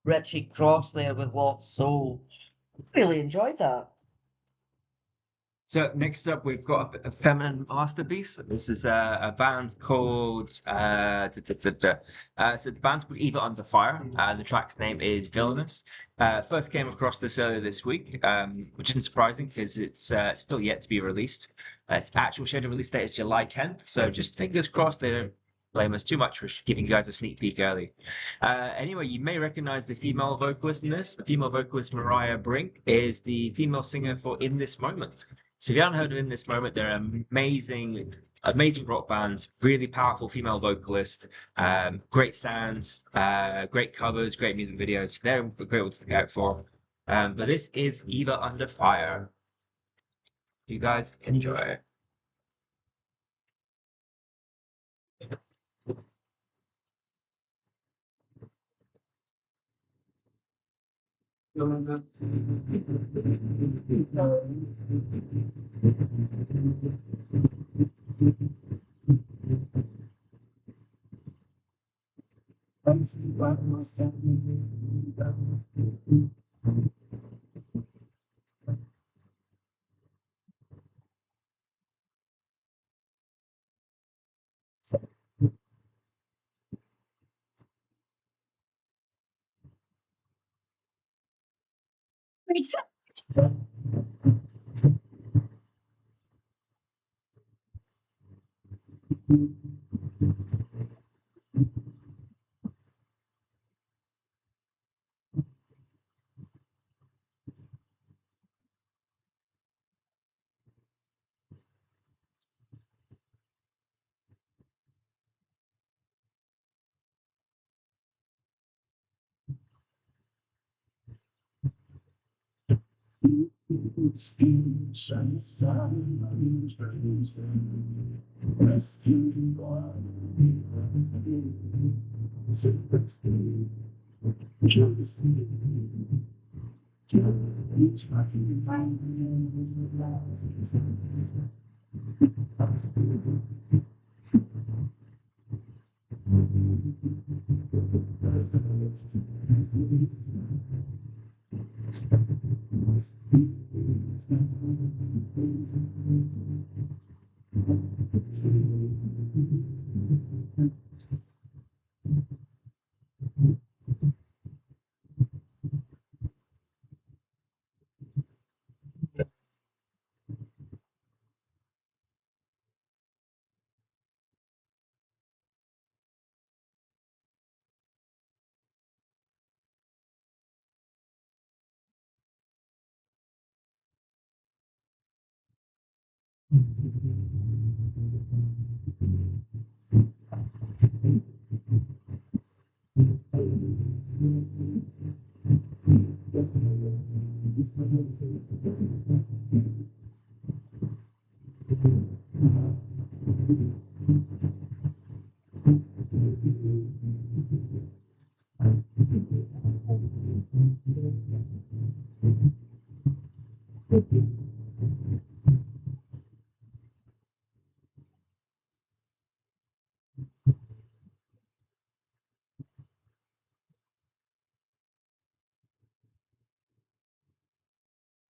Richie Cross there with Lost Soul. Really enjoyed that. So next up, we've got a feminine masterpiece. This is a band called so the band's called Eva Under Fire. The track's name is Villainous. First came across this earlier this week, which isn't surprising because it's still yet to be released. Its actual scheduled release date is July 10th, so just fingers crossed they don't blame us too much for giving you guys a sneak peek early. Anyway, you may recognize the female vocalist in this. The female vocalist Mariah Brink is the female singer for In This Moment. So if you haven't heard of In This Moment, they're an amazing, amazing rock band, really powerful female vocalist, great sounds, great covers, great music videos. They're a great one to look out for. But this is Eva Under Fire. You guys enjoy.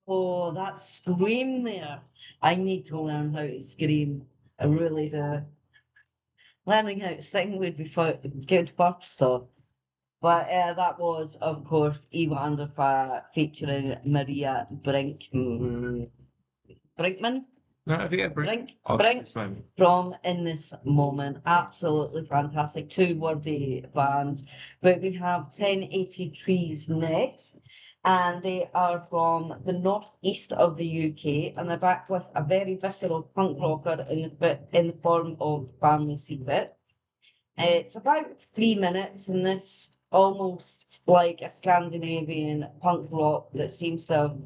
Oh, that scream there. I need to learn how to scream. I really do. Learning how to sing would be good first, though. But that was, of course, Evander featuring Maria Brinkman? No, I think I bring Brink? off Brink? this moment. From In This Moment. Absolutely fantastic. Two worthy bands. But we have 1080 Trees next. And they are from the northeast of the UK. And they're back with a very visceral punk rocker in the form of Family Secret. It's about 3 minutes, and this almost like a Scandinavian punk rock that seems to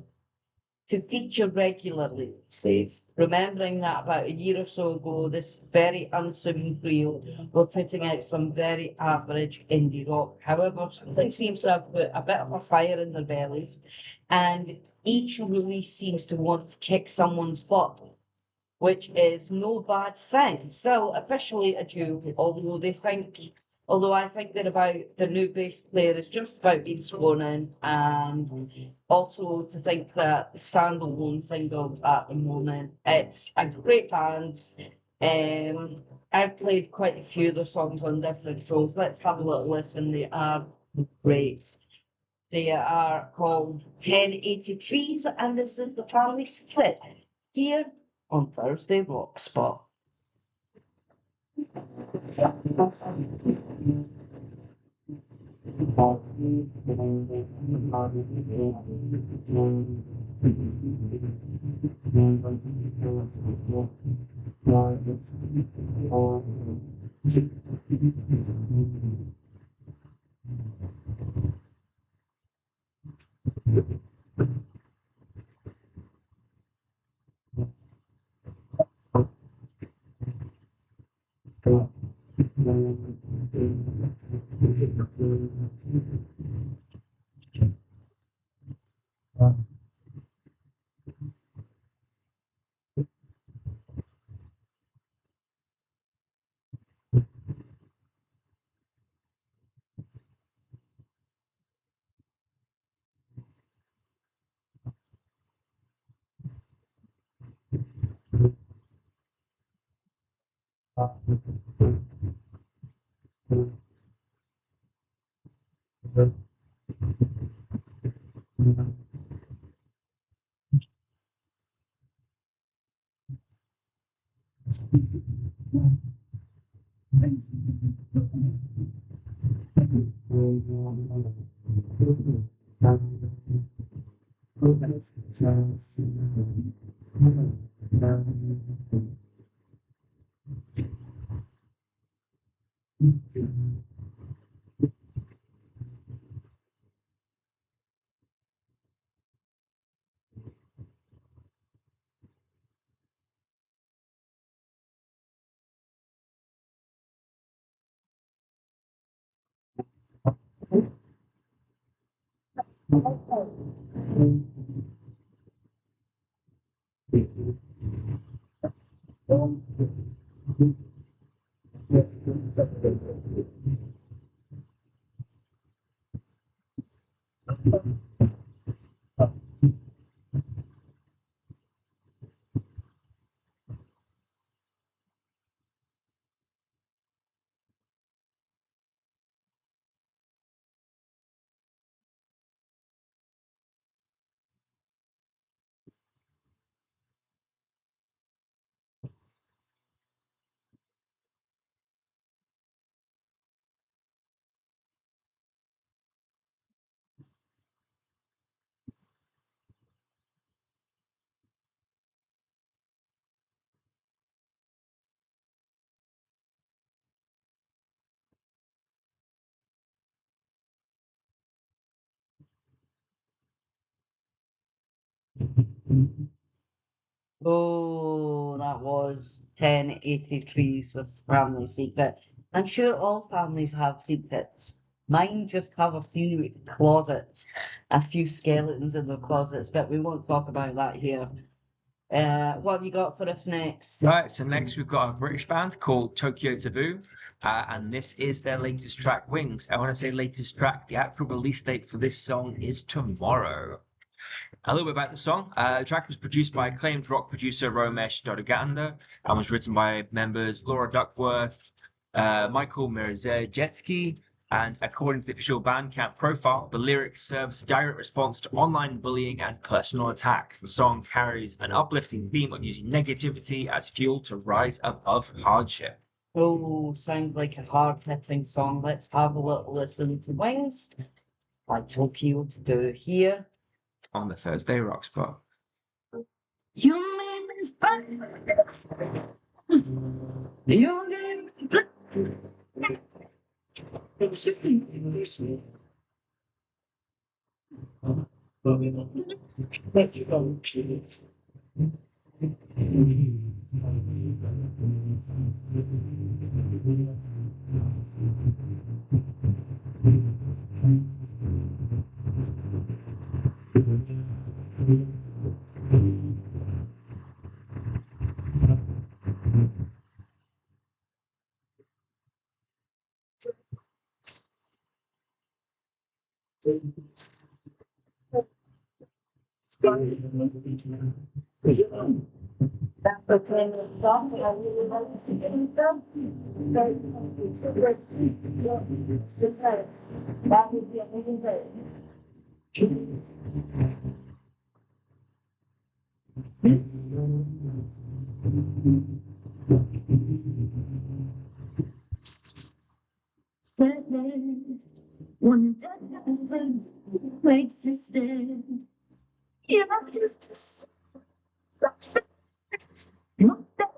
feature regularly these days. Remembering that about a year or so ago, this very unassuming trio were putting out some very average indie rock. However, something seems to have put a bit of a fire in their bellies, and each release seems to want to kick someone's butt, which is no bad thing. Still officially a duo, although I think that about the new bass player is just about being sworn in, and also to think that the standalone single at the moment, it's a great band. I've played quite a few of their songs on different shows. Let's have a little listen. They are great. They are called 1080 Trees, and this is the Family Secret here on Thursday Rock Spot. Oh, that was 1083s with Family Secret. I'm sure all families have secrets. Mine just have a few closets, a few skeletons in the closets, but we won't talk about that here. What have you got for us next? Right, so next we've got a British band called Tokyo Taboo, and this is their latest track, Wings. I want to say latest track, the actual release date for this song is tomorrow. A little bit about the song. The track was produced by acclaimed rock producer Romesh Dodoganda and was written by members Laura Duckworth, Michael Mirzejetsky, and according to the official Bandcamp profile, the lyrics serve as a direct response to online bullying and personal attacks. The song carries an uplifting theme of using negativity as fuel to rise above hardship. Oh, sounds like a hard-hitting song. Let's have a little listen to Wings by Tokyo to do here. On the Thursday Rock Spot. You made me fun. You gave me sadness. One day makes you stand. You know, just not that.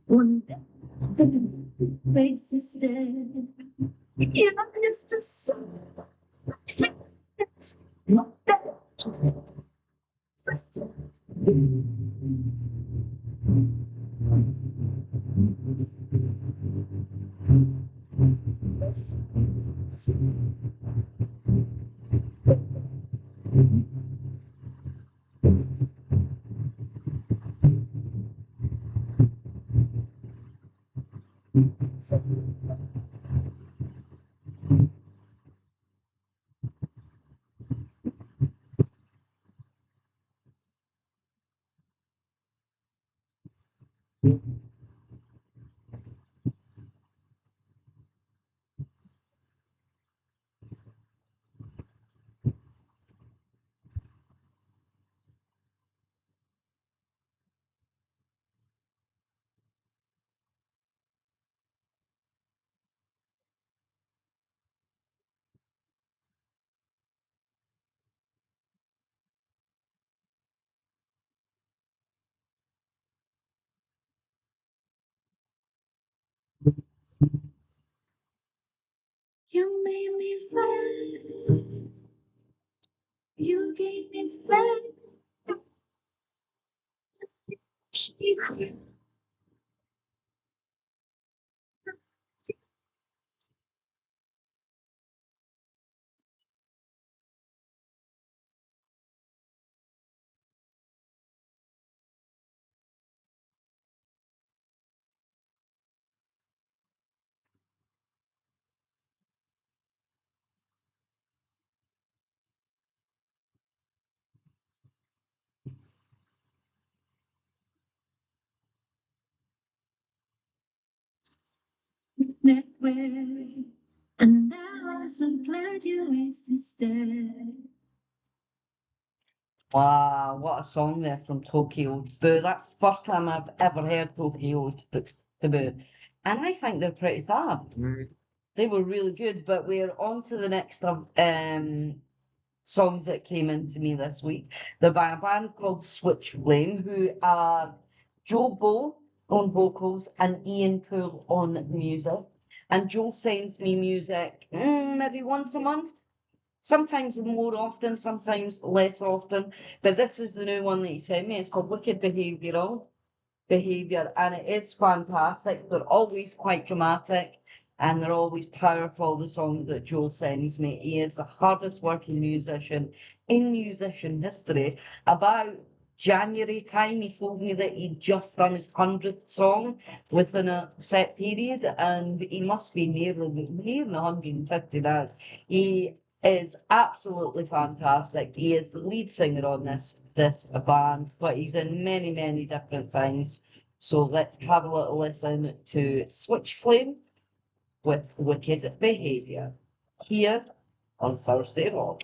One day makes you stand. You know, just not that. You made me fly. You gave me flight. That way. And now I'm so glad you existed. Wow, what a song there from Tokyo Boo. That's the first time I've ever heard Tokyo Taboo. And I think they're pretty fab. They were really good, but we're on to the next of songs that came into me this week. They're by a band called Switch Flame, who are Joe Bow on vocals and Ian Poole on music. And Joe sends me music maybe once a month, sometimes more often, sometimes less often. But this is the new one that he sent me. It's called Wicked Behaviour, and it is fantastic. They're always quite dramatic and they're always powerful. The song that Joe sends me, he is the hardest working musician in musician history. About January time, he told me that he'd just done his 100th song within a set period, and he must be nearly 150 now. He is absolutely fantastic. He is the lead singer on this band, but he's in many different things. So let's have a little listen to Switch Flame with Wicked Behaviour here on Thursday Rock.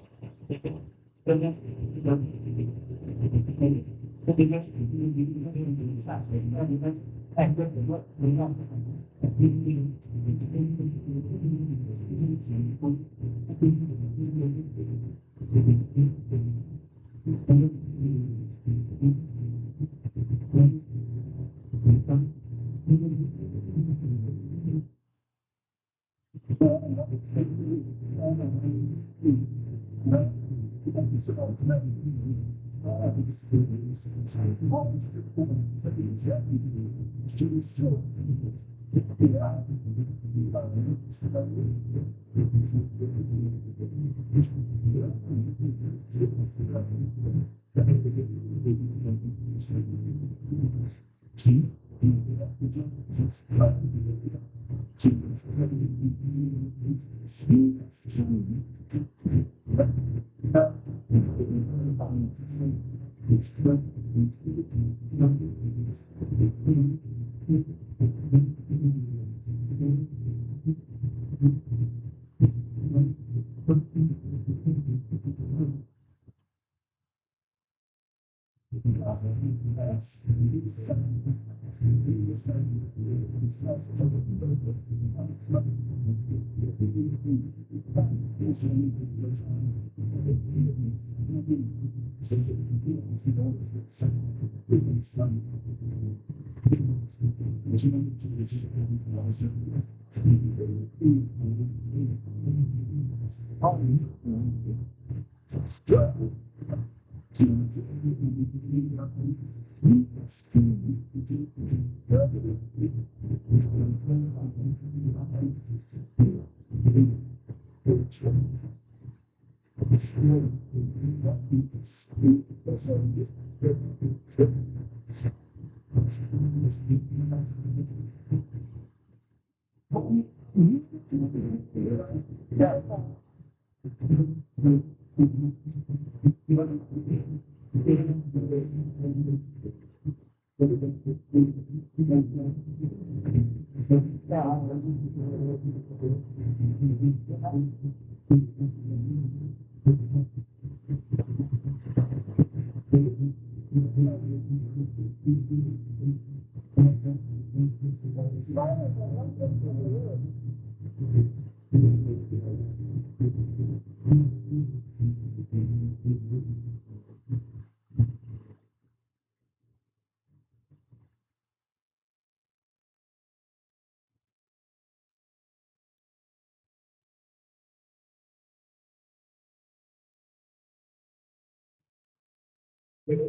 Oh, the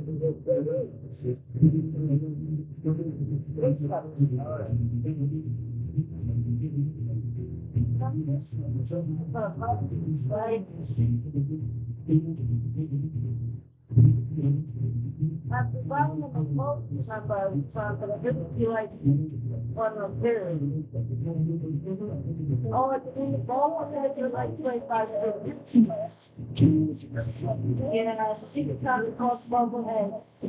ball was gonna do like 25 minutes. Yeah, she could come across bubble heads.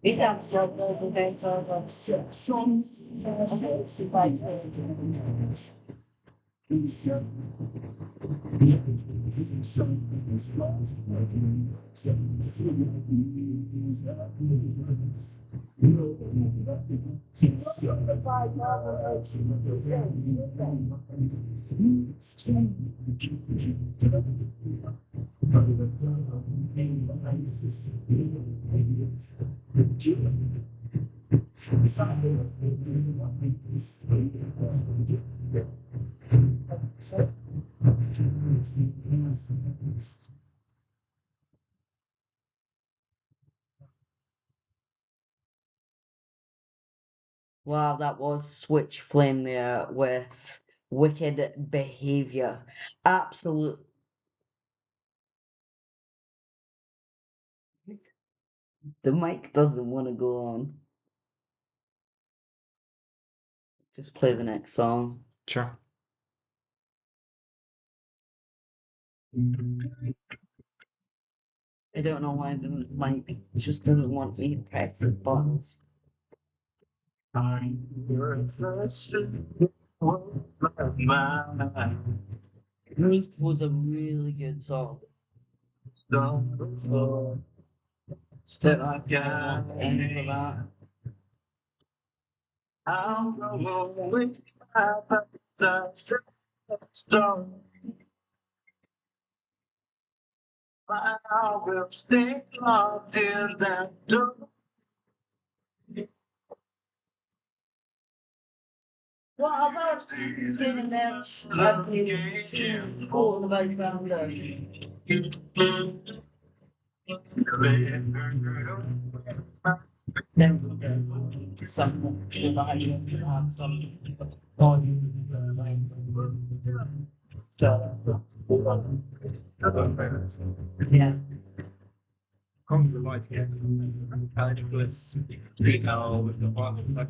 We got stuff bubble heads on the strong. Wow, that was Switch Flame there with Wicked Behavior. Absolute. The mic doesn't want to go on. Just play the next song. Sure. I don't know why the mic just doesn't want me to press the buttons. This was a really good song. Still, I can't end for that. What other good match have you seen all about Thunder? Then some providers have some so yeah. Come the lights again. Nicholas, female with the bottom like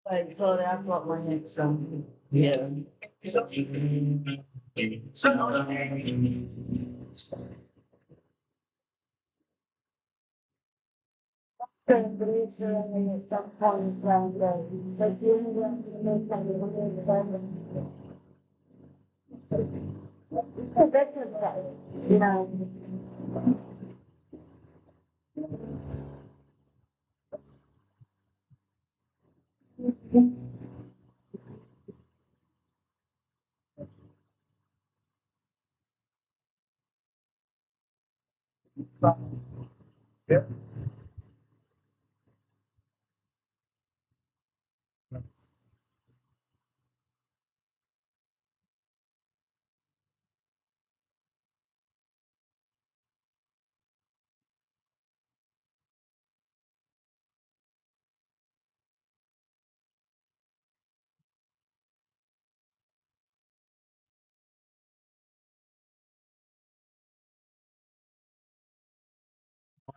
Right, sorry, I've got my head on. Yeah. At some point around but you want to make like it's a business guy, you know.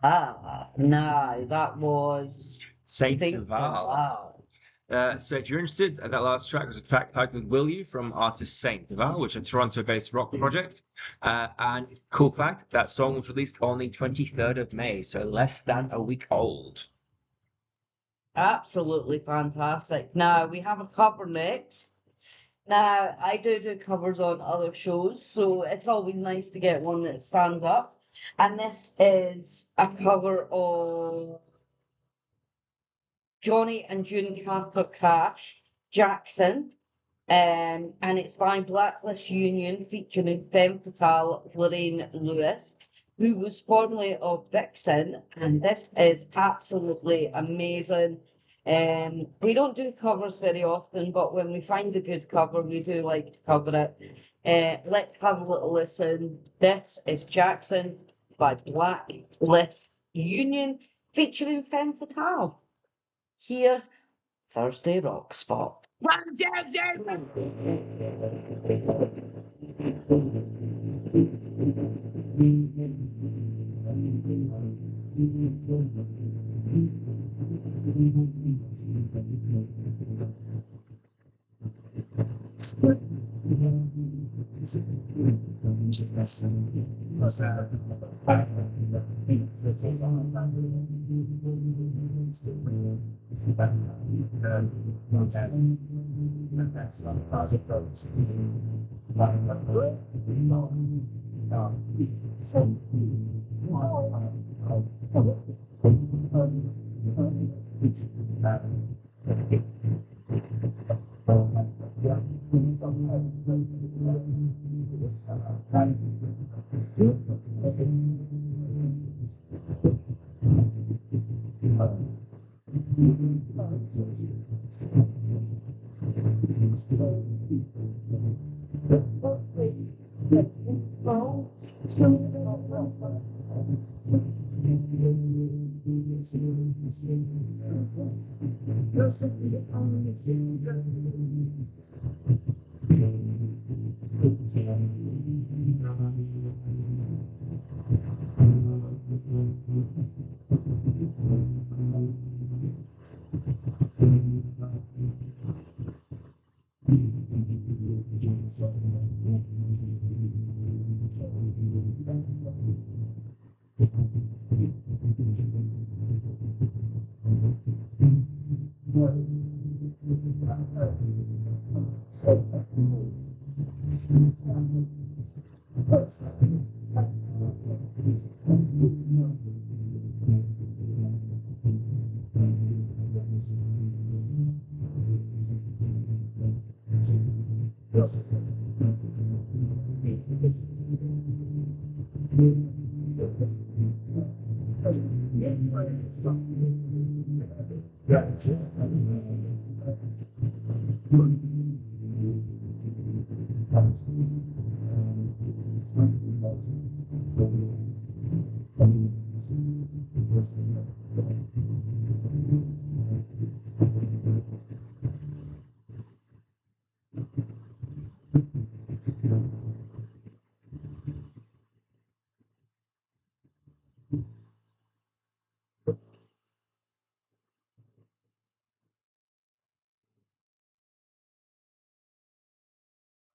Ah, no, that was Saint Saint Val. Val. So if you're interested, that last track was a track titled Will You from artist Saint Val, which is a Toronto-based rock project. And cool fact, that song was released on the 23rd of May, so less than a week old. Absolutely fantastic. Now we have a cover next. Now I do covers on other shows, so it's always nice to get one that stands up. And this is a cover of Johnny and June Carter Cash, Jackson, and it's by Blacklist Union featuring Femme Fatale, Lorraine Lewis, who was formerly of Vixen, and this is absolutely amazing. We don't do covers very often, but when we find a good cover, we do like to cover it. Let's have a little listen. This is Jackson by Blacklist Union featuring Femme Fatale. Here, Thursday Rock Spot.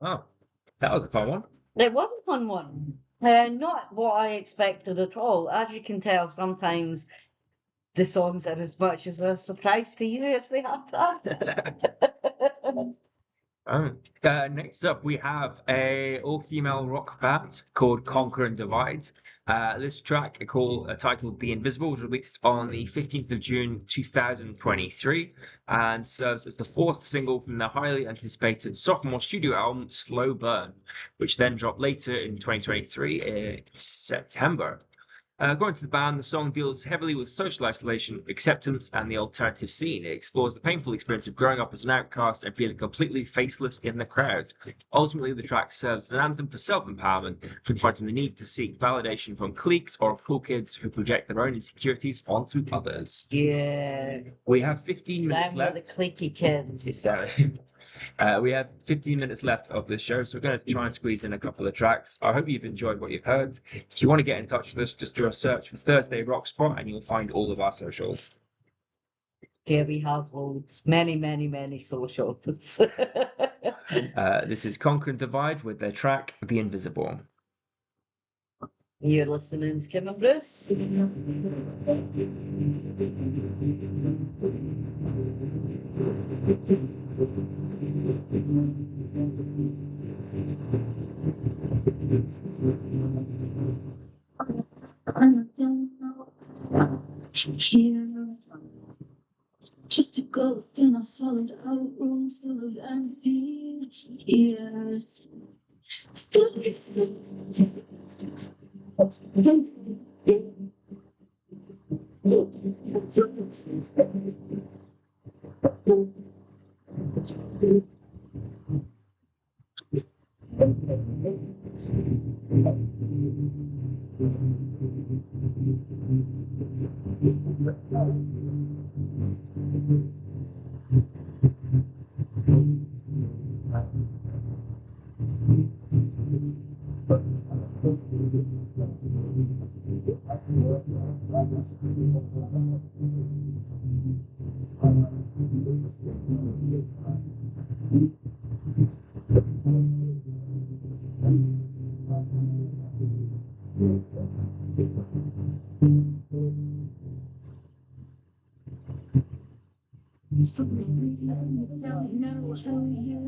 Oh, that was a fun one. It was a fun one. Not what I expected at all. As you can tell, sometimes the songs are as much as a surprise to you as they are to us. Next up, we have a all-female rock band called Conquer and Divide. This track, titled "The Invisible," was released on the 15th of June 2023, and serves as the fourth single from their highly anticipated sophomore studio album, "Slow Burn," which then dropped later in 2023 in September. According to the band, the song deals heavily with social isolation, acceptance, and the alternative scene. It explores the painful experience of growing up as an outcast and feeling completely faceless in the crowd. Ultimately, the track serves as an anthem for self-empowerment, confronting the need to seek validation from cliques or cool kids who project their own insecurities onto others. Yeah, We have 15 minutes them were the left. cliquey kids. We have 15 minutes left of this show, so we're going to try and squeeze in a couple of tracks. I hope you've enjoyed what you've heard. If you want to get in touch with us, just do a search for Thursday Rock Spot and you'll find all of our socials. Yeah, we have loads, many, many, many socials. This is Conquer and Divide with their track The Invisible. You're listening to Kim and Bruce. I don't know. Here, just a ghost in a hollowed out room full of empty ears. Still, don't know who you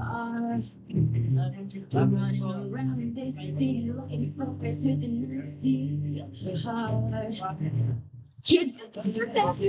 are. I'm running around this field, focused with an empty heart. Kids, that's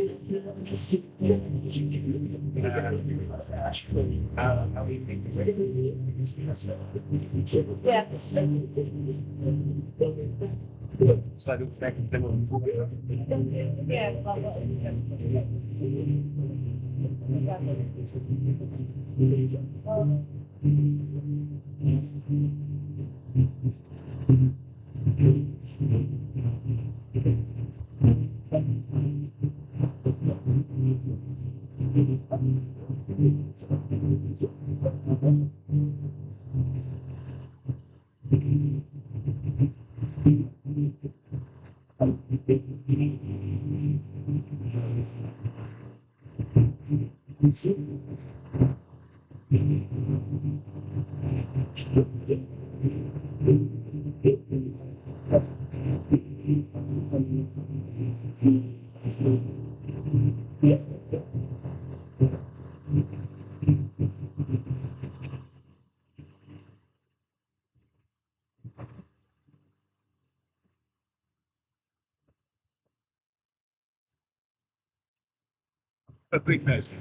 A big nose.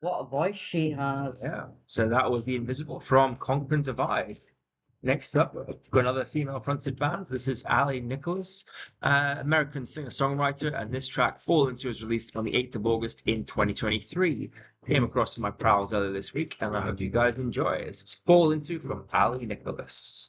What a voice she has. Yeah. So that was The Invisible from Conquer and Divide. Next up, we've got another female fronted band. This is Ali Nicholas, American singer songwriter, and this track, Fall Into, was released on the 8th of August in 2023. Came across in my prowls earlier this week, and I hope you guys enjoy. This is Fall Into from Ali Nicholas.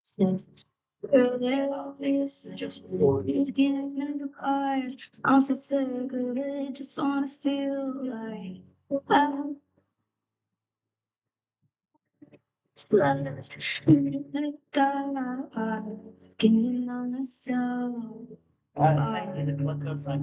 Since earlier this just you getting in the car. I'm so sick of it, just wanna feel like I'm left in the dark, getting on myself. That's thank you, the clicker thing.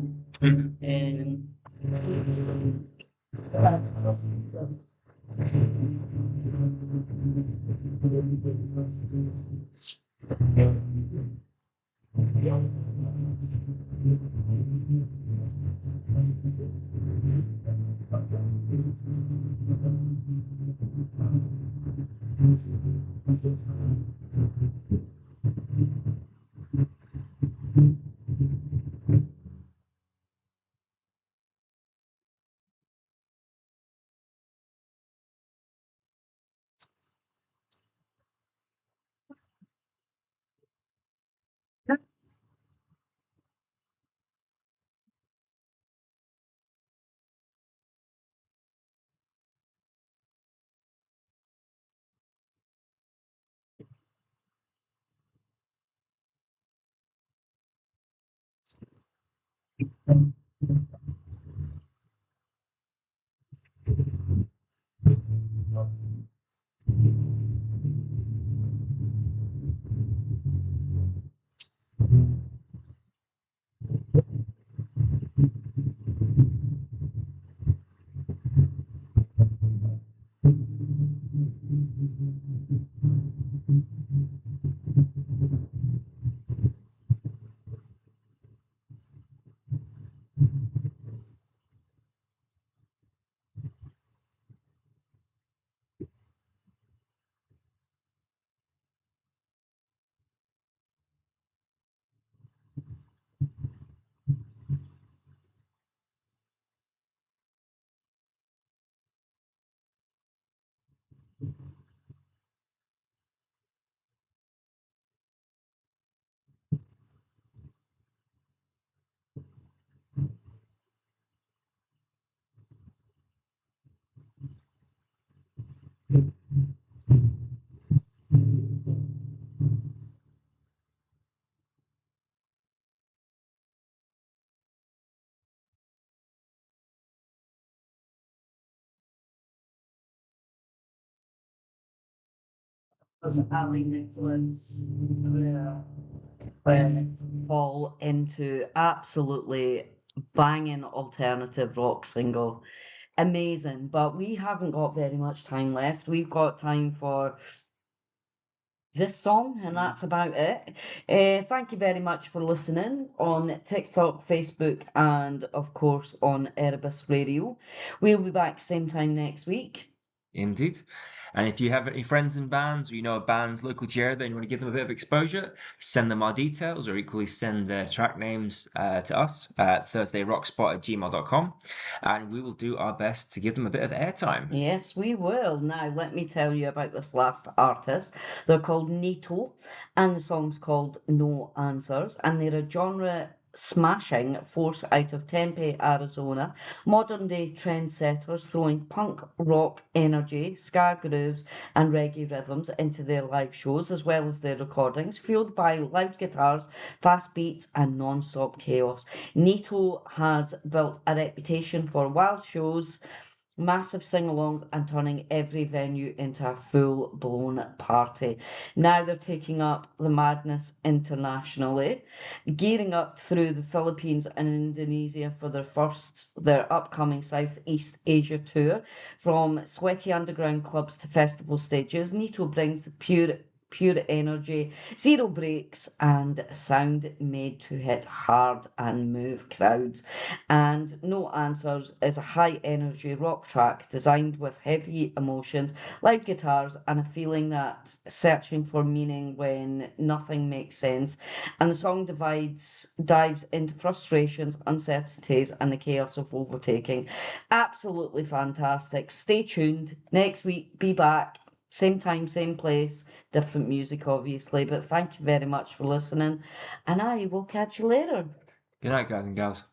Was Ali Nicholas fall into absolutely banging alternative rock single. Amazing, but we haven't got very much time left. We've got time for this song, and that's about it. Thank you very much for listening on TikTok, Facebook, and of course on Erebus Radio. We'll be back same time next week. Indeed. And if you have any friends in bands or you know of bands local to your area and you want to give them a bit of exposure, send them our details or equally send their track names to us at thursdayrockspot@gmail.com and we will do our best to give them a bit of airtime. Yes, we will. Now, let me tell you about this last artist. They're called Nito, and the song's called No Answers, and they're a genre smashing force out of Tempe, Arizona. Modern day trendsetters throwing punk rock energy, ska grooves, and reggae rhythms into their live shows as well as their recordings, fueled by loud guitars, fast beats, and non stop chaos. Nito has built a reputation for wild shows, massive sing-alongs, and turning every venue into a full-blown party. Now they're taking up the madness internationally, gearing up through the Philippines and Indonesia for their upcoming Southeast Asia tour. From sweaty underground clubs to festival stages, Nito brings the pure pure energy, zero breaks, and sound made to hit hard and move crowds. And No Answers is a high energy rock track designed with heavy emotions, live guitars, and a feeling that searching for meaning when nothing makes sense. And the song dives into frustrations, uncertainties, and the chaos of overtaking. Absolutely fantastic. Stay tuned. Next week, be back. Same time, same place. Different music, obviously. But thank you very much for listening. And I will catch you later. Good night, guys and gals.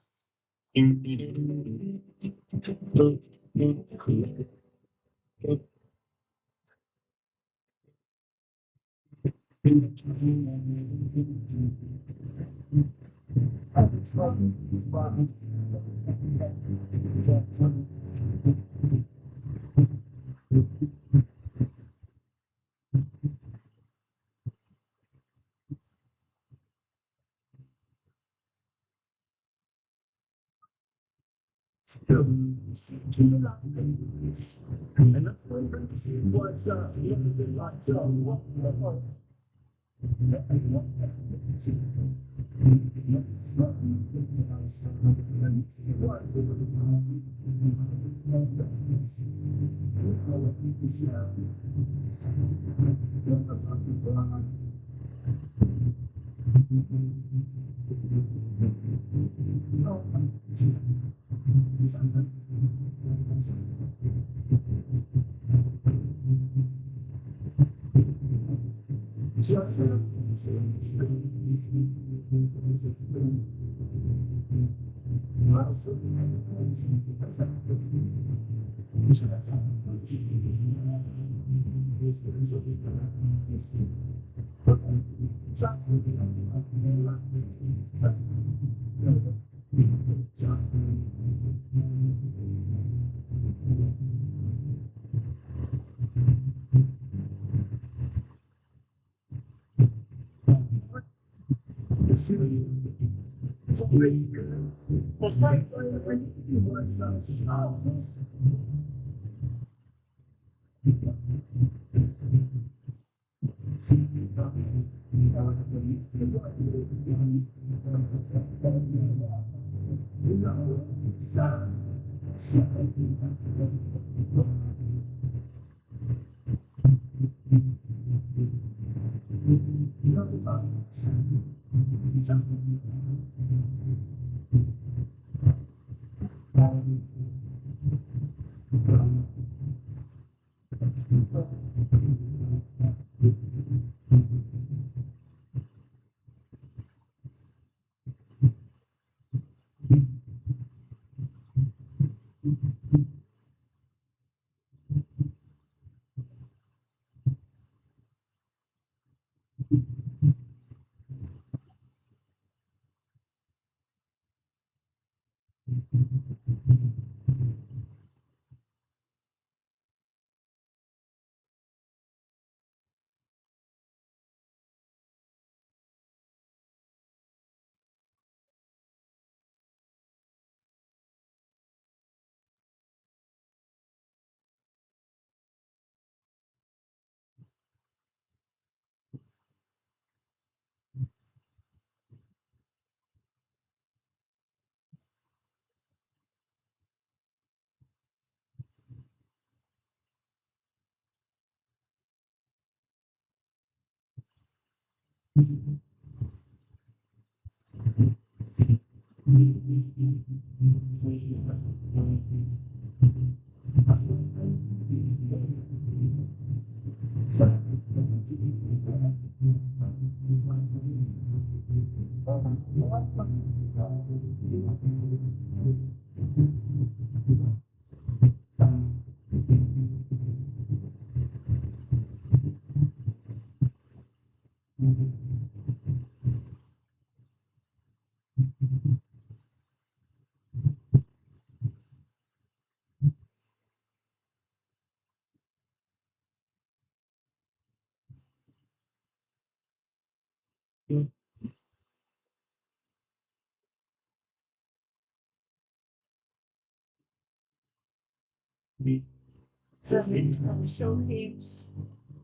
Show heaps.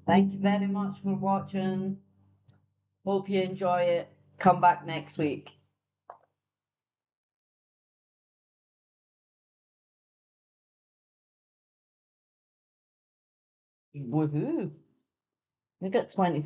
Thank you very much for watching. Hope you enjoy it. Come back next week. Woohoo! We got 23